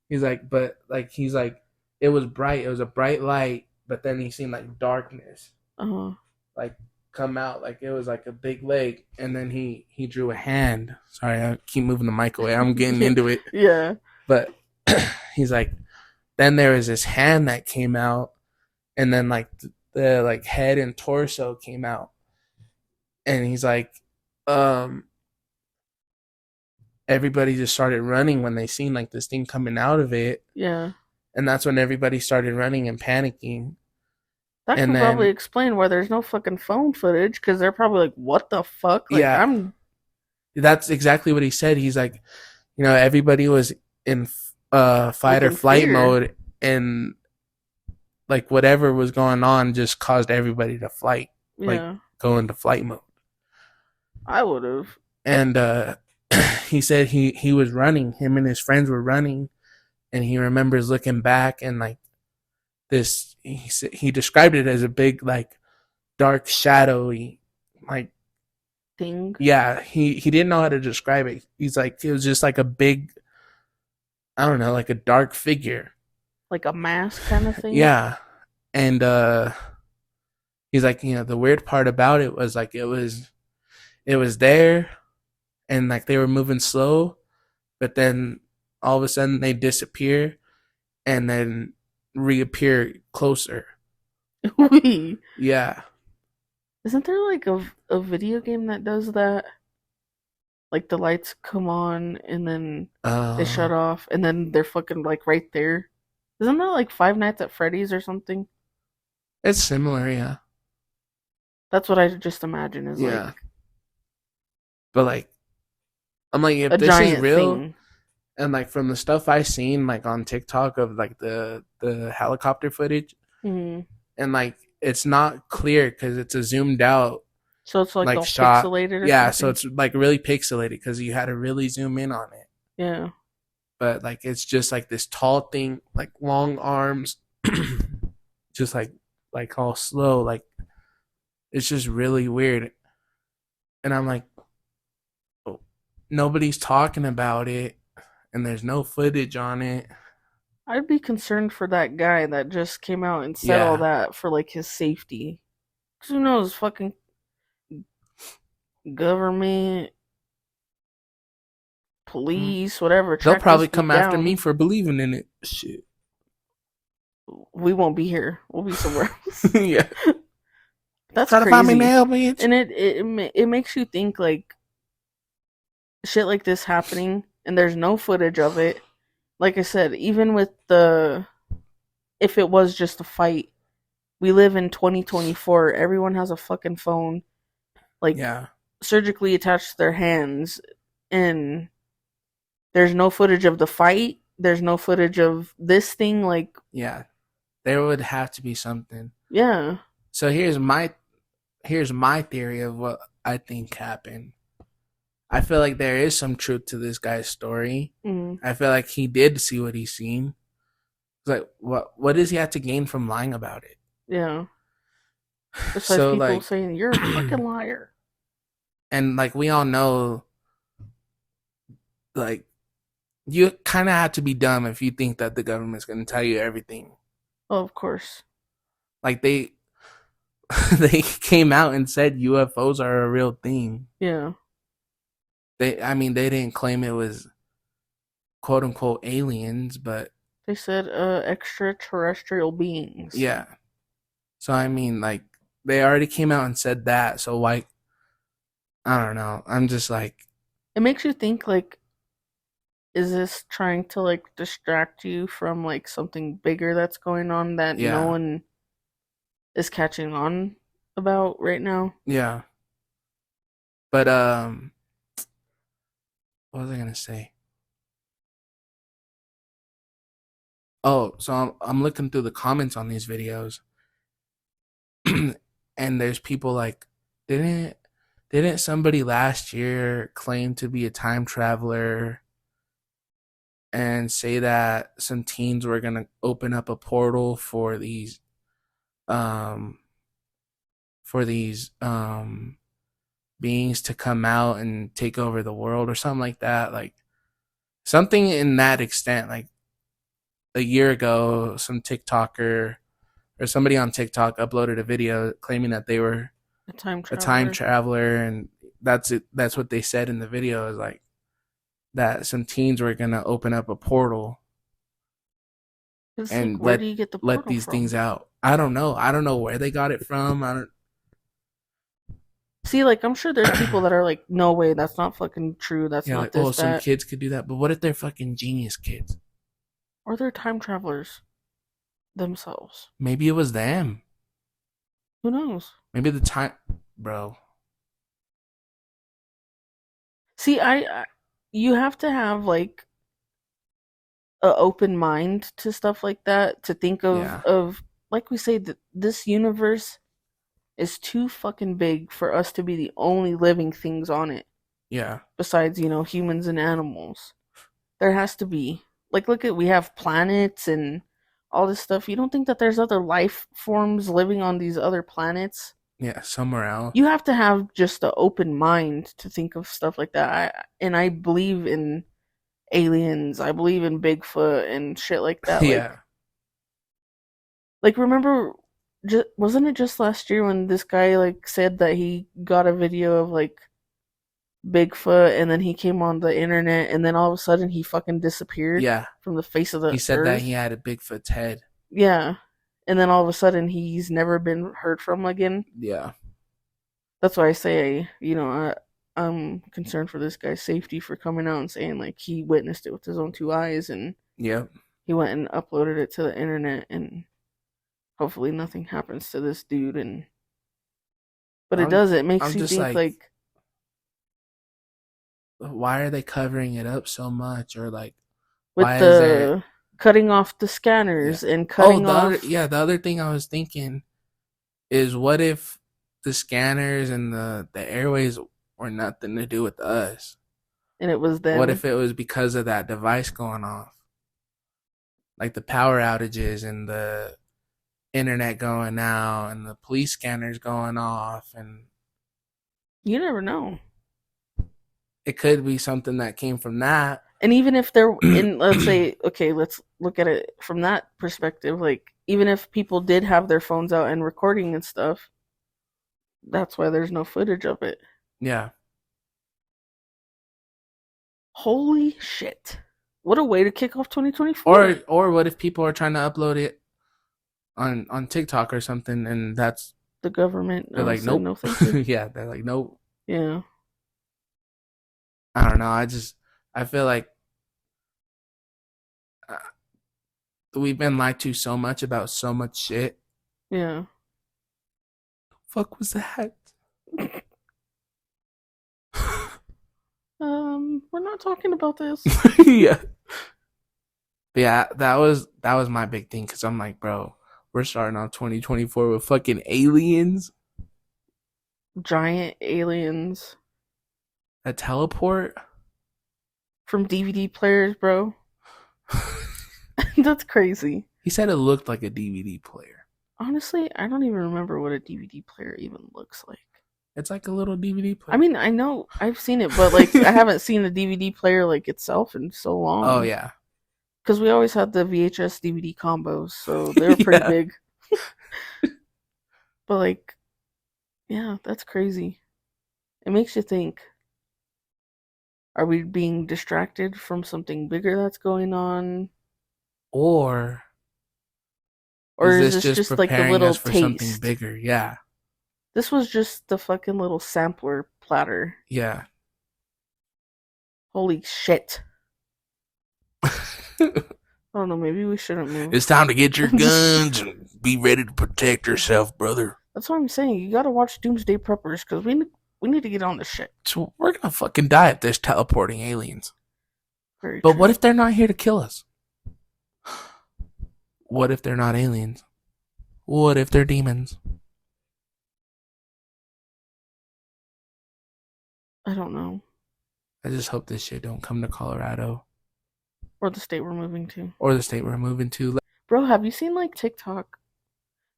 Speaker 2: he's like, but like he's like, it was bright. It was a bright light, but then he seen like darkness,
Speaker 1: Uh-huh.
Speaker 2: like come out, like it was like a big leg, and then he drew a hand. Sorry, I keep moving the mic away. I'm getting into it,
Speaker 1: Yeah.
Speaker 2: but he's like, then there was this hand that came out, and then like the like head and torso came out, and he's like, um, everybody just started running when they seen like this thing coming out of it.
Speaker 1: Yeah.
Speaker 2: And that's when everybody started running and panicking.
Speaker 1: That
Speaker 2: And
Speaker 1: can probably
Speaker 2: then,
Speaker 1: explain why there's no fucking phone footage, because they're probably like, what the fuck? Like,
Speaker 2: yeah,
Speaker 1: I'm
Speaker 2: that's exactly what he said. He's like, everybody was in
Speaker 1: like
Speaker 2: fight or
Speaker 1: in
Speaker 2: flight
Speaker 1: fear.
Speaker 2: mode, and like whatever was going on just caused everybody to flight, like
Speaker 1: Yeah.
Speaker 2: go into flight mode.
Speaker 1: I would have.
Speaker 2: And he said he was running. Him and his friends were running, and he remembers looking back and like this. He described it as a big like dark shadowy like
Speaker 1: Thing.
Speaker 2: yeah, he didn't know how to describe it. He's like it was just like a big, I don't know, like a dark figure.
Speaker 1: Like a mask kind of thing.
Speaker 2: Yeah. And he's like, the weird part about it was like it was there, and like they were moving slow, but then all of a sudden they disappear, and then reappear closer.
Speaker 1: Wait,
Speaker 2: Yeah.
Speaker 1: isn't there like a video game that does that? Like the lights come on and then they
Speaker 2: Uh,
Speaker 1: shut off and then they're fucking like right there. Isn't that like Five Nights at Freddy's or something?
Speaker 2: it's similar, yeah.
Speaker 1: That's what I just imagine is like
Speaker 2: Yeah. But like I'm like if
Speaker 1: a
Speaker 2: this is
Speaker 1: giant
Speaker 2: real
Speaker 1: thing.
Speaker 2: and like from the stuff I seen like on TikTok of like the helicopter footage
Speaker 1: Hmm.
Speaker 2: and like it's not clear cuz it's a zoomed out
Speaker 1: So it's like
Speaker 2: like
Speaker 1: all
Speaker 2: shot.
Speaker 1: pixelated or
Speaker 2: Yeah, so
Speaker 1: something.
Speaker 2: it's like really pixelated cuz you had to really zoom in on it.
Speaker 1: Yeah.
Speaker 2: But like it's just like this tall thing, like long arms, just like all slow, like it's just really weird. And I'm like, oh, nobody's talking about it, and there's no footage on it.
Speaker 1: I'd be concerned for that guy that just came out and said all
Speaker 2: Yeah,
Speaker 1: that for like his safety. 'Cause who knows, fucking government, police, whatever,
Speaker 2: they'll
Speaker 1: track this
Speaker 2: probably
Speaker 1: dude
Speaker 2: come after
Speaker 1: down.
Speaker 2: me for believing in it. Shit.
Speaker 1: We won't be here. We'll be somewhere else.
Speaker 2: Yeah.
Speaker 1: That's
Speaker 2: Try to find me
Speaker 1: crazy.
Speaker 2: now, bitch.
Speaker 1: And it makes you think like shit like this happening and there's no footage of it. Like I said, even with the if it was just a fight, we live in 2024. Everyone has a fucking phone like
Speaker 2: Yeah,
Speaker 1: surgically attached to their hands and there's no footage of the fight. There's no footage of this thing like
Speaker 2: yeah. There would have to be something.
Speaker 1: yeah.
Speaker 2: So here's my theory of what I think happened. I feel like there is some truth to this guy's story.
Speaker 1: Mm,
Speaker 2: I feel like he did see what he's seen. It's like what does he have to gain from lying about it?
Speaker 1: yeah. Besides
Speaker 2: So
Speaker 1: people
Speaker 2: like
Speaker 1: saying you're a fucking liar.
Speaker 2: and like we all know like you kind of have to be dumb if you think that the government's going to tell you everything.
Speaker 1: Oh, of course.
Speaker 2: Like they they came out and said UFOs are a real thing.
Speaker 1: Yeah.
Speaker 2: They didn't claim it was quote unquote aliens, but
Speaker 1: They said extraterrestrial beings.
Speaker 2: yeah. So I mean like they already came out and said that, so why I don't know. I'm just like
Speaker 1: It makes you think like is this trying to like distract you from like something bigger that's going on that no
Speaker 2: yeah.
Speaker 1: one is catching on about right now?
Speaker 2: Yeah. But what was I going to say? Oh, so I'm looking through the comments on these videos and there's people like didn't didn't somebody last year claim to be a time traveler and say that some teens were going to open up a portal um for these beings to come out and take over the world or something like that, like something in that extent. Like a year ago some TikToker or somebody on TikTok uploaded a video claiming that they were
Speaker 1: A time
Speaker 2: a time
Speaker 1: traveler.
Speaker 2: traveler, and that's it. That's what they said in the video, is like that some teens were gonna open up a portal
Speaker 1: It's like
Speaker 2: and
Speaker 1: where do you get the
Speaker 2: let
Speaker 1: portal
Speaker 2: these things
Speaker 1: from?
Speaker 2: out. I don't know. I don't know where they got it from. I don't.
Speaker 1: See, like I'm sure there's people that are like, no way, that's not fucking true. That's
Speaker 2: Yeah,
Speaker 1: not
Speaker 2: like oh,
Speaker 1: this,
Speaker 2: some
Speaker 1: that.
Speaker 2: kids could do that, but what if they're fucking genius kids?
Speaker 1: Or they're time travelers themselves.
Speaker 2: Maybe it was them.
Speaker 1: Who knows?
Speaker 2: Maybe the time, bro.
Speaker 1: See, you have to have like a open mind to stuff like that to think
Speaker 2: Yeah,
Speaker 1: of like we say that this universe is too fucking big for us to be the only living things on it
Speaker 2: yeah,
Speaker 1: besides, humans and animals. There has to be. Like look at we have planets and all this stuff. You don't think that there's other life forms living on these other planets?
Speaker 2: yeah. Somewhere else.
Speaker 1: You have to have just an open mind to think of stuff like that. And I believe in aliens. I believe in Bigfoot and shit like that. Like
Speaker 2: Yeah,
Speaker 1: like remember wasn't it just last year when this guy like said that he got a video of like Bigfoot and then he came on the internet and then all of a sudden he fucking disappeared
Speaker 2: yeah.
Speaker 1: from the face of
Speaker 2: He
Speaker 1: the
Speaker 2: said that he
Speaker 1: earth?
Speaker 2: had a Bigfoot's head.
Speaker 1: Yeah. And then all of a sudden he's never been heard from again.
Speaker 2: Yeah.
Speaker 1: That's why I say, I'm concerned for this guy's safety for coming out and saying like he witnessed it with his own two eyes and
Speaker 2: Yep.
Speaker 1: he went and uploaded it to the internet and hopefully nothing happens to this dude and but it
Speaker 2: I'm
Speaker 1: does, it makes
Speaker 2: I'm
Speaker 1: you
Speaker 2: just
Speaker 1: think
Speaker 2: like,
Speaker 1: like
Speaker 2: why are they covering it up so much? Or like,
Speaker 1: with
Speaker 2: why is there?
Speaker 1: the cutting off the
Speaker 2: Yeah.
Speaker 1: scanners and
Speaker 2: Oh,
Speaker 1: cutting
Speaker 2: the other,
Speaker 1: off
Speaker 2: yeah, the other thing I was thinking is, what if the scanners and the airways were nothing to do with us?
Speaker 1: and it was
Speaker 2: What
Speaker 1: them.
Speaker 2: if it was because of that device going off? Like the power outages and the internet going out and the police scanners going off, and
Speaker 1: You never know.
Speaker 2: it could be something that came from that.
Speaker 1: And even if they're in, let's say, okay, let's look at it from that perspective. Like, even if people did have their phones out and recording and stuff, that's why there's no footage of it.
Speaker 2: Yeah.
Speaker 1: Holy shit. What a way to kick off 2024.
Speaker 2: Or what if people are trying to upload it on TikTok or something, and that's,
Speaker 1: The government
Speaker 2: they're like,
Speaker 1: said
Speaker 2: nope.
Speaker 1: no thank you.
Speaker 2: Yeah, they're like, nope.
Speaker 1: Yeah.
Speaker 2: I don't know. I feel like uh, we've been lied to so much about so much shit.
Speaker 1: Yeah.
Speaker 2: Fuck was that?
Speaker 1: We're not talking about this.
Speaker 2: Yeah. But yeah, that was my big thing, because I'm like, bro, we're starting off 2024 with fucking aliens
Speaker 1: Giant aliens
Speaker 2: that teleport.
Speaker 1: from DVD players, bro. That's crazy.
Speaker 2: He said it looked like a DVD player.
Speaker 1: Honestly, I don't even remember what a DVD player even looks like.
Speaker 2: It's like a little DVD player.
Speaker 1: I mean, I know I've seen it, but like I haven't seen a DVD player like itself in so
Speaker 2: Oh
Speaker 1: long.
Speaker 2: yeah.
Speaker 1: Because we always had the VHS DVD combos, so they were pretty
Speaker 2: Yeah.
Speaker 1: big. But like, yeah, that's crazy. It makes you think: are we being distracted from something bigger that's going on,
Speaker 2: Or
Speaker 1: or
Speaker 2: is
Speaker 1: is
Speaker 2: this
Speaker 1: this
Speaker 2: just
Speaker 1: just like the
Speaker 2: preparing
Speaker 1: little
Speaker 2: us for something
Speaker 1: taste?
Speaker 2: bigger? Yeah.
Speaker 1: This was just the fucking little sampler platter.
Speaker 2: Yeah.
Speaker 1: Holy shit! I don't know. Maybe we shouldn't move.
Speaker 2: It's time to get your
Speaker 1: I'm just
Speaker 2: guns and be ready to protect yourself, brother.
Speaker 1: That's what I'm saying. You gotta watch Doomsday Preppers because we need to get on this shit.
Speaker 2: So we're gonna fucking die if there's teleporting aliens.
Speaker 1: Very
Speaker 2: But what
Speaker 1: true.
Speaker 2: if they're not here to kill us? What if they're not aliens? What if they're demons?
Speaker 1: I don't know.
Speaker 2: I just hope this shit don't come to Colorado
Speaker 1: Or the state we're moving to.
Speaker 2: or the state we're moving to.
Speaker 1: Bro, have you seen like TikTok?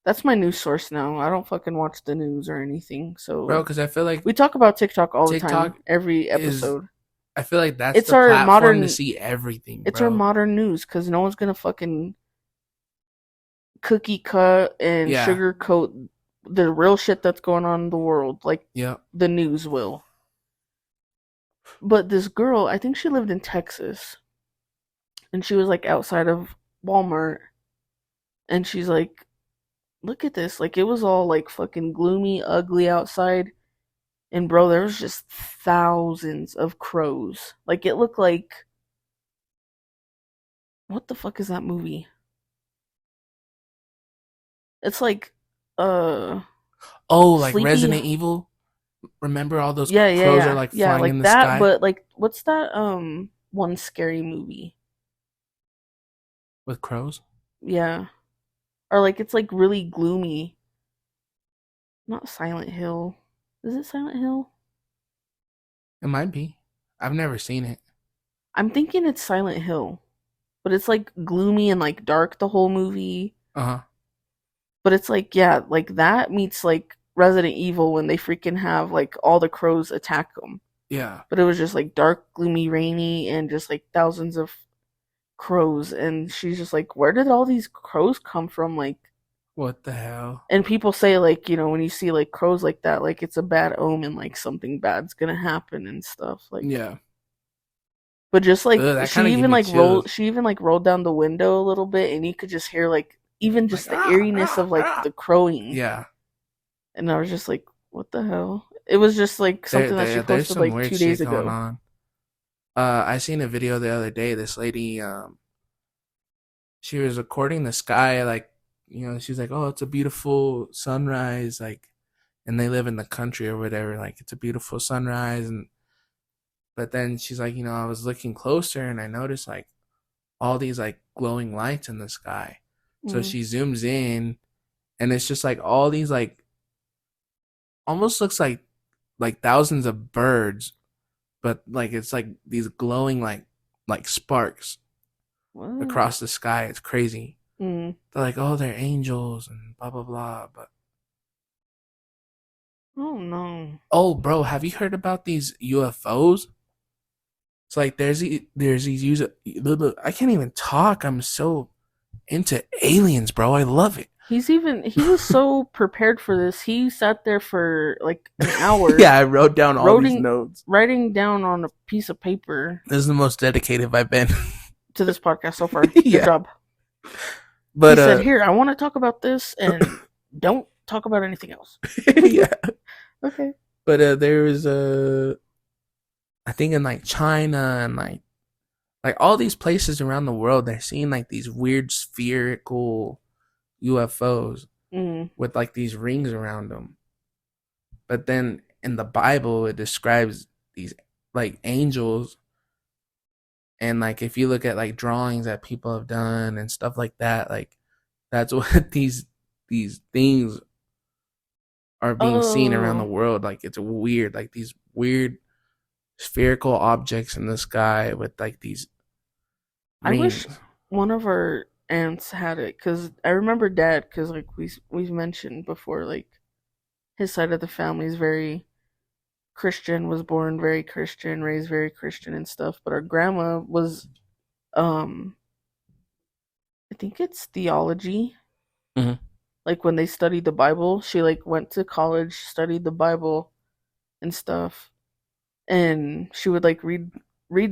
Speaker 1: That's my news source now. I don't fucking watch the news or anything.
Speaker 2: Bro,
Speaker 1: So
Speaker 2: because I feel like
Speaker 1: we talk about TikTok all the
Speaker 2: TikTok
Speaker 1: time, every
Speaker 2: is,
Speaker 1: episode.
Speaker 2: I feel like that's
Speaker 1: It's
Speaker 2: the
Speaker 1: our
Speaker 2: platform to
Speaker 1: modern
Speaker 2: see everything,
Speaker 1: it's our
Speaker 2: bro.
Speaker 1: modern news because no one's gonna fucking cookie cut and
Speaker 2: Yeah.
Speaker 1: sugarcoat the real shit that's going on in the world like
Speaker 2: Yeah.
Speaker 1: the news will. But this girl, I think she lived in Texas, and she was like outside of Walmart, and she's like, "Look at this!" Like it was all like fucking gloomy, ugly outside, and bro, there was just thousands of crows. Like it looked like what the fuck is that movie? It's like uh
Speaker 2: Oh, like
Speaker 1: Sleepy.
Speaker 2: Resident Evil. Remember all those
Speaker 1: Yeah, yeah,
Speaker 2: crows are
Speaker 1: yeah,
Speaker 2: like
Speaker 1: yeah,
Speaker 2: flying in
Speaker 1: like
Speaker 2: the
Speaker 1: that.
Speaker 2: sky
Speaker 1: But like, what's that? One scary movie.
Speaker 2: with crows?
Speaker 1: Yeah, or like it's like really gloomy. Not Silent Hill. Is it Silent Hill?
Speaker 2: It might be. I've never seen it.
Speaker 1: I'm thinking it's Silent Hill, but it's like gloomy and like dark the whole movie.
Speaker 2: Uh huh.
Speaker 1: But it's like yeah, like that meets like Resident Evil when they freaking have like all the crows attack them.
Speaker 2: Yeah.
Speaker 1: But it was just like dark, gloomy, rainy, and just like thousands of crows. And she's just like, where did all these crows come from? Like,
Speaker 2: What the hell?
Speaker 1: and people say like when you see like crows like that, like it's a bad omen, like something bad's gonna happen and stuff. Like,
Speaker 2: Yeah.
Speaker 1: but just like
Speaker 2: Ugh, that kind of gave me chills.
Speaker 1: she even like rolled down the window a little bit, and you could just hear like even
Speaker 2: Like
Speaker 1: just the eeriness of like the crowing.
Speaker 2: yeah.
Speaker 1: And I was just like, what the hell? It was just like something that she
Speaker 2: There's
Speaker 1: posted
Speaker 2: some
Speaker 1: like
Speaker 2: weird
Speaker 1: 2 days
Speaker 2: shit going
Speaker 1: ago.
Speaker 2: on. I seen a video the other day. This lady, she was recording the sky, like, she's like, oh, it's a beautiful sunrise, like, and they live in the country or whatever, like, it's a beautiful sunrise, and but then she's like, I was looking closer and I noticed like all these like glowing lights in the sky. So
Speaker 1: Mm.
Speaker 2: she zooms in, and it's just like all these like almost looks like thousands of birds, but like it's like these glowing like sparks
Speaker 1: What?
Speaker 2: across the sky. It's crazy.
Speaker 1: Mm.
Speaker 2: They're like, oh, they're angels and blah blah blah. But
Speaker 1: Oh no.
Speaker 2: oh, bro, have you heard about these UFOs? It's like there's these I can't even talk. I'm so into aliens, bro. I love it.
Speaker 1: He was so prepared for this. He sat there for like an hour
Speaker 2: Yeah, I wrote down all these
Speaker 1: writing
Speaker 2: notes.
Speaker 1: writing down on a piece of paper
Speaker 2: This is the most dedicated I've been.
Speaker 1: to this podcast so far. Good
Speaker 2: Yeah,
Speaker 1: job. He
Speaker 2: but
Speaker 1: said, "Here, I want to talk about this and don't talk about anything else."
Speaker 2: yeah,
Speaker 1: Okay.
Speaker 2: but there was I think in like China and like all these places around the world, they're seeing like these weird spherical UFOs
Speaker 1: Mm.
Speaker 2: with like these rings around them. But then in the Bible, it describes these like angels, and like if you look at like drawings that people have done and stuff like that, like that's what these things are being seen around the
Speaker 1: Oh,
Speaker 2: world. Like it's weird, like these weird spherical objects in the sky with like these
Speaker 1: I wish
Speaker 2: rings.
Speaker 1: one of our aunts had it because I remember Dad because like we've mentioned before, like his side of the family is very Christian, was born very Christian, raised very Christian and stuff. But our grandma was, um, I think it's theology.
Speaker 2: Mm-hmm.
Speaker 1: Like when they studied the Bible, she like went to college, studied the Bible and stuff, and she would like read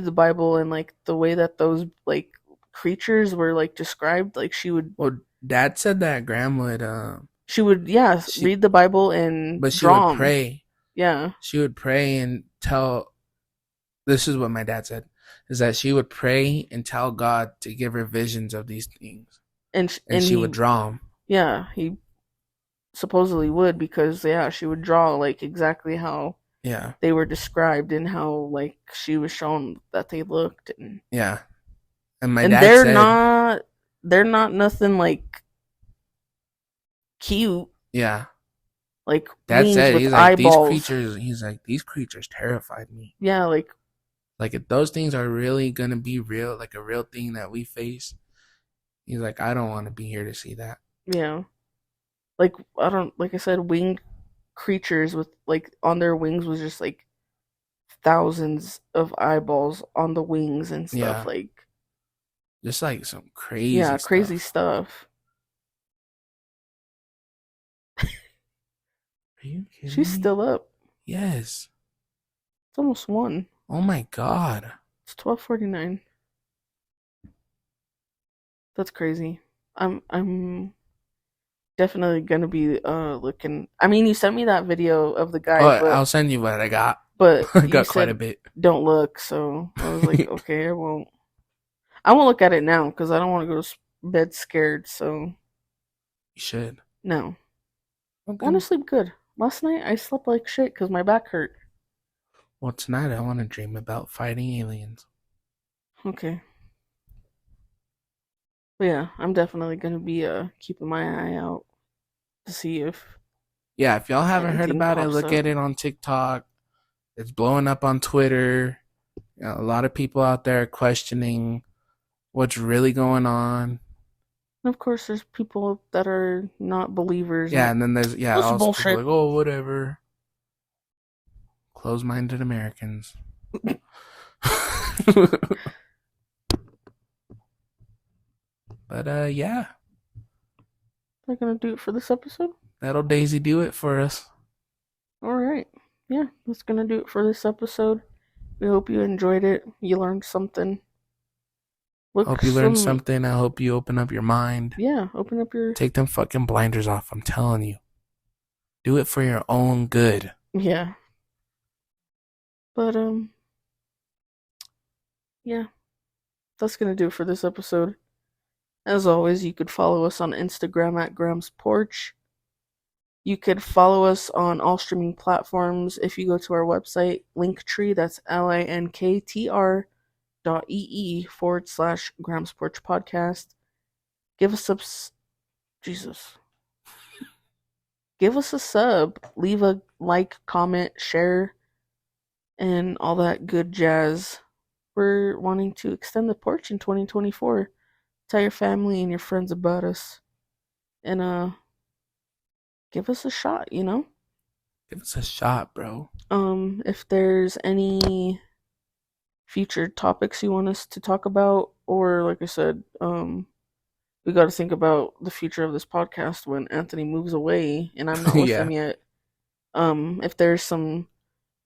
Speaker 1: the Bible and like the way that those like creatures were like described, like
Speaker 2: Well, Dad said that Grandma would
Speaker 1: she would yeah
Speaker 2: she
Speaker 1: read the Bible and
Speaker 2: but she would
Speaker 1: draw them.
Speaker 2: pray.
Speaker 1: Yeah,
Speaker 2: She would pray and tell. This is what my dad said: is that she would pray and tell God to give her visions of these things, and
Speaker 1: and
Speaker 2: she would
Speaker 1: he
Speaker 2: draw them.
Speaker 1: yeah he supposedly would because yeah she would draw like exactly how
Speaker 2: Yeah,
Speaker 1: they were described and how like she was shown that they looked
Speaker 2: yeah. And my
Speaker 1: and
Speaker 2: dad said,
Speaker 1: they're not nothing like cute
Speaker 2: yeah.
Speaker 1: like
Speaker 2: Dad
Speaker 1: wings
Speaker 2: said
Speaker 1: with
Speaker 2: he's like these
Speaker 1: eyeballs.
Speaker 2: creatures. He's like these creatures terrified me.
Speaker 1: Yeah, like
Speaker 2: Like if those things are really gonna be real, like a real thing that we face, he's like, I don't want to be here to see that.
Speaker 1: yeah, like I don't like I said winged creatures with like on their wings was just like thousands of eyeballs on the wings and stuff
Speaker 2: Yeah,
Speaker 1: like
Speaker 2: just like some
Speaker 1: yeah
Speaker 2: crazy
Speaker 1: crazy
Speaker 2: stuff.
Speaker 1: stuff.
Speaker 2: Are you
Speaker 1: She's
Speaker 2: kidding me?
Speaker 1: still up.
Speaker 2: Yes.
Speaker 1: It's almost 1.
Speaker 2: Oh my god.
Speaker 1: It's 12:49. That's crazy. I'm definitely gonna be looking. I mean, you sent me that video of the
Speaker 2: Oh,
Speaker 1: guy,
Speaker 2: I'll send you what I got.
Speaker 1: but
Speaker 2: I
Speaker 1: you
Speaker 2: got quite a
Speaker 1: said
Speaker 2: bit.
Speaker 1: don't look, so I was like,
Speaker 2: You
Speaker 1: okay, I won't. I won't look at it now because I don't want to go to bed scared. So
Speaker 2: should.
Speaker 1: no, I want
Speaker 2: Okay.
Speaker 1: to sleep good. Last night I slept like shit because my back hurt.
Speaker 2: Well, tonight I want to dream about fighting aliens.
Speaker 1: Okay, but yeah, I'm definitely gonna be keeping my eye out to see if
Speaker 2: Yeah, if y'all haven't heard
Speaker 1: anything
Speaker 2: about it,
Speaker 1: pops
Speaker 2: look
Speaker 1: up.
Speaker 2: at it on TikTok. It's blowing up on Twitter. A lot of people out there are questioning what's really going on.
Speaker 1: And of course, there's people that are not believers
Speaker 2: Yeah,
Speaker 1: and
Speaker 2: and then there's
Speaker 1: this
Speaker 2: also people
Speaker 1: bullshit.
Speaker 2: like, oh, whatever, close-minded Americans. But yeah,
Speaker 1: They're gonna do it for this episode.
Speaker 2: that'll Daisy do it for us.
Speaker 1: All right, yeah, that's gonna do it for this episode. We hope you enjoyed it. You learned something. Look
Speaker 2: Hope you learned
Speaker 1: some,
Speaker 2: something. I hope you open up your mind.
Speaker 1: yeah, open up your,
Speaker 2: Take them fucking blinders off. I'm telling you. Do it for your own good.
Speaker 1: yeah. But, yeah, that's gonna do it for this episode. As always, you could follow us on Instagram at Graham's Porch. You could follow us on all streaming platforms if you go to our website, Linktree, that's linktr.ee/Graham's Porch Podcast. Give us a, Jesus. Give us a sub, leave a like, comment, share, and all that good jazz. We're wanting to extend the porch in 2024. Tell your family and your friends about us. And give us a shot, you know?
Speaker 2: Give us a shot, bro.
Speaker 1: If there's any future topics you want us to talk about, or like I said, we got to think about the future of this podcast when Anthony moves away and I'm not with him
Speaker 2: Yeah.
Speaker 1: yet. If there's some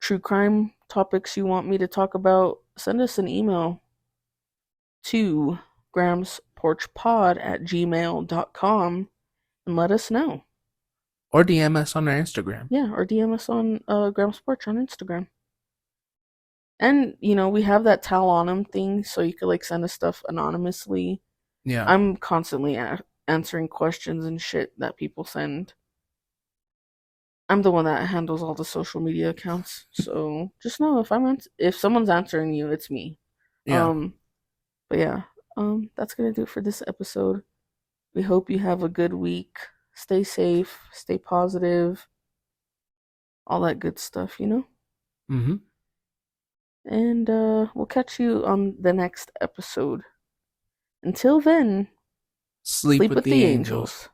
Speaker 1: true crime topics you want me to talk about, send us an email to gramsporchpod@gmail.com and let us know.
Speaker 2: Or DM us on our Instagram.
Speaker 1: Yeah, or DM us on Grams Porch on Instagram. And, you know, we have that towel on them thing, so you could, like, send us stuff anonymously.
Speaker 2: Yeah.
Speaker 1: I'm constantly answering questions and shit that people send. I'm the one that handles all the social media accounts, so just know if someone's answering you, it's me.
Speaker 2: Yeah.
Speaker 1: Um, but yeah, that's gonna do it for this episode. We hope you have a good week. Stay safe, stay positive, all that good stuff, you know?
Speaker 2: Mm-hmm.
Speaker 1: And we'll catch you on the next episode. Until then,
Speaker 2: Sleep
Speaker 1: sleep
Speaker 2: with
Speaker 1: with
Speaker 2: the
Speaker 1: the
Speaker 2: angels.
Speaker 1: angels.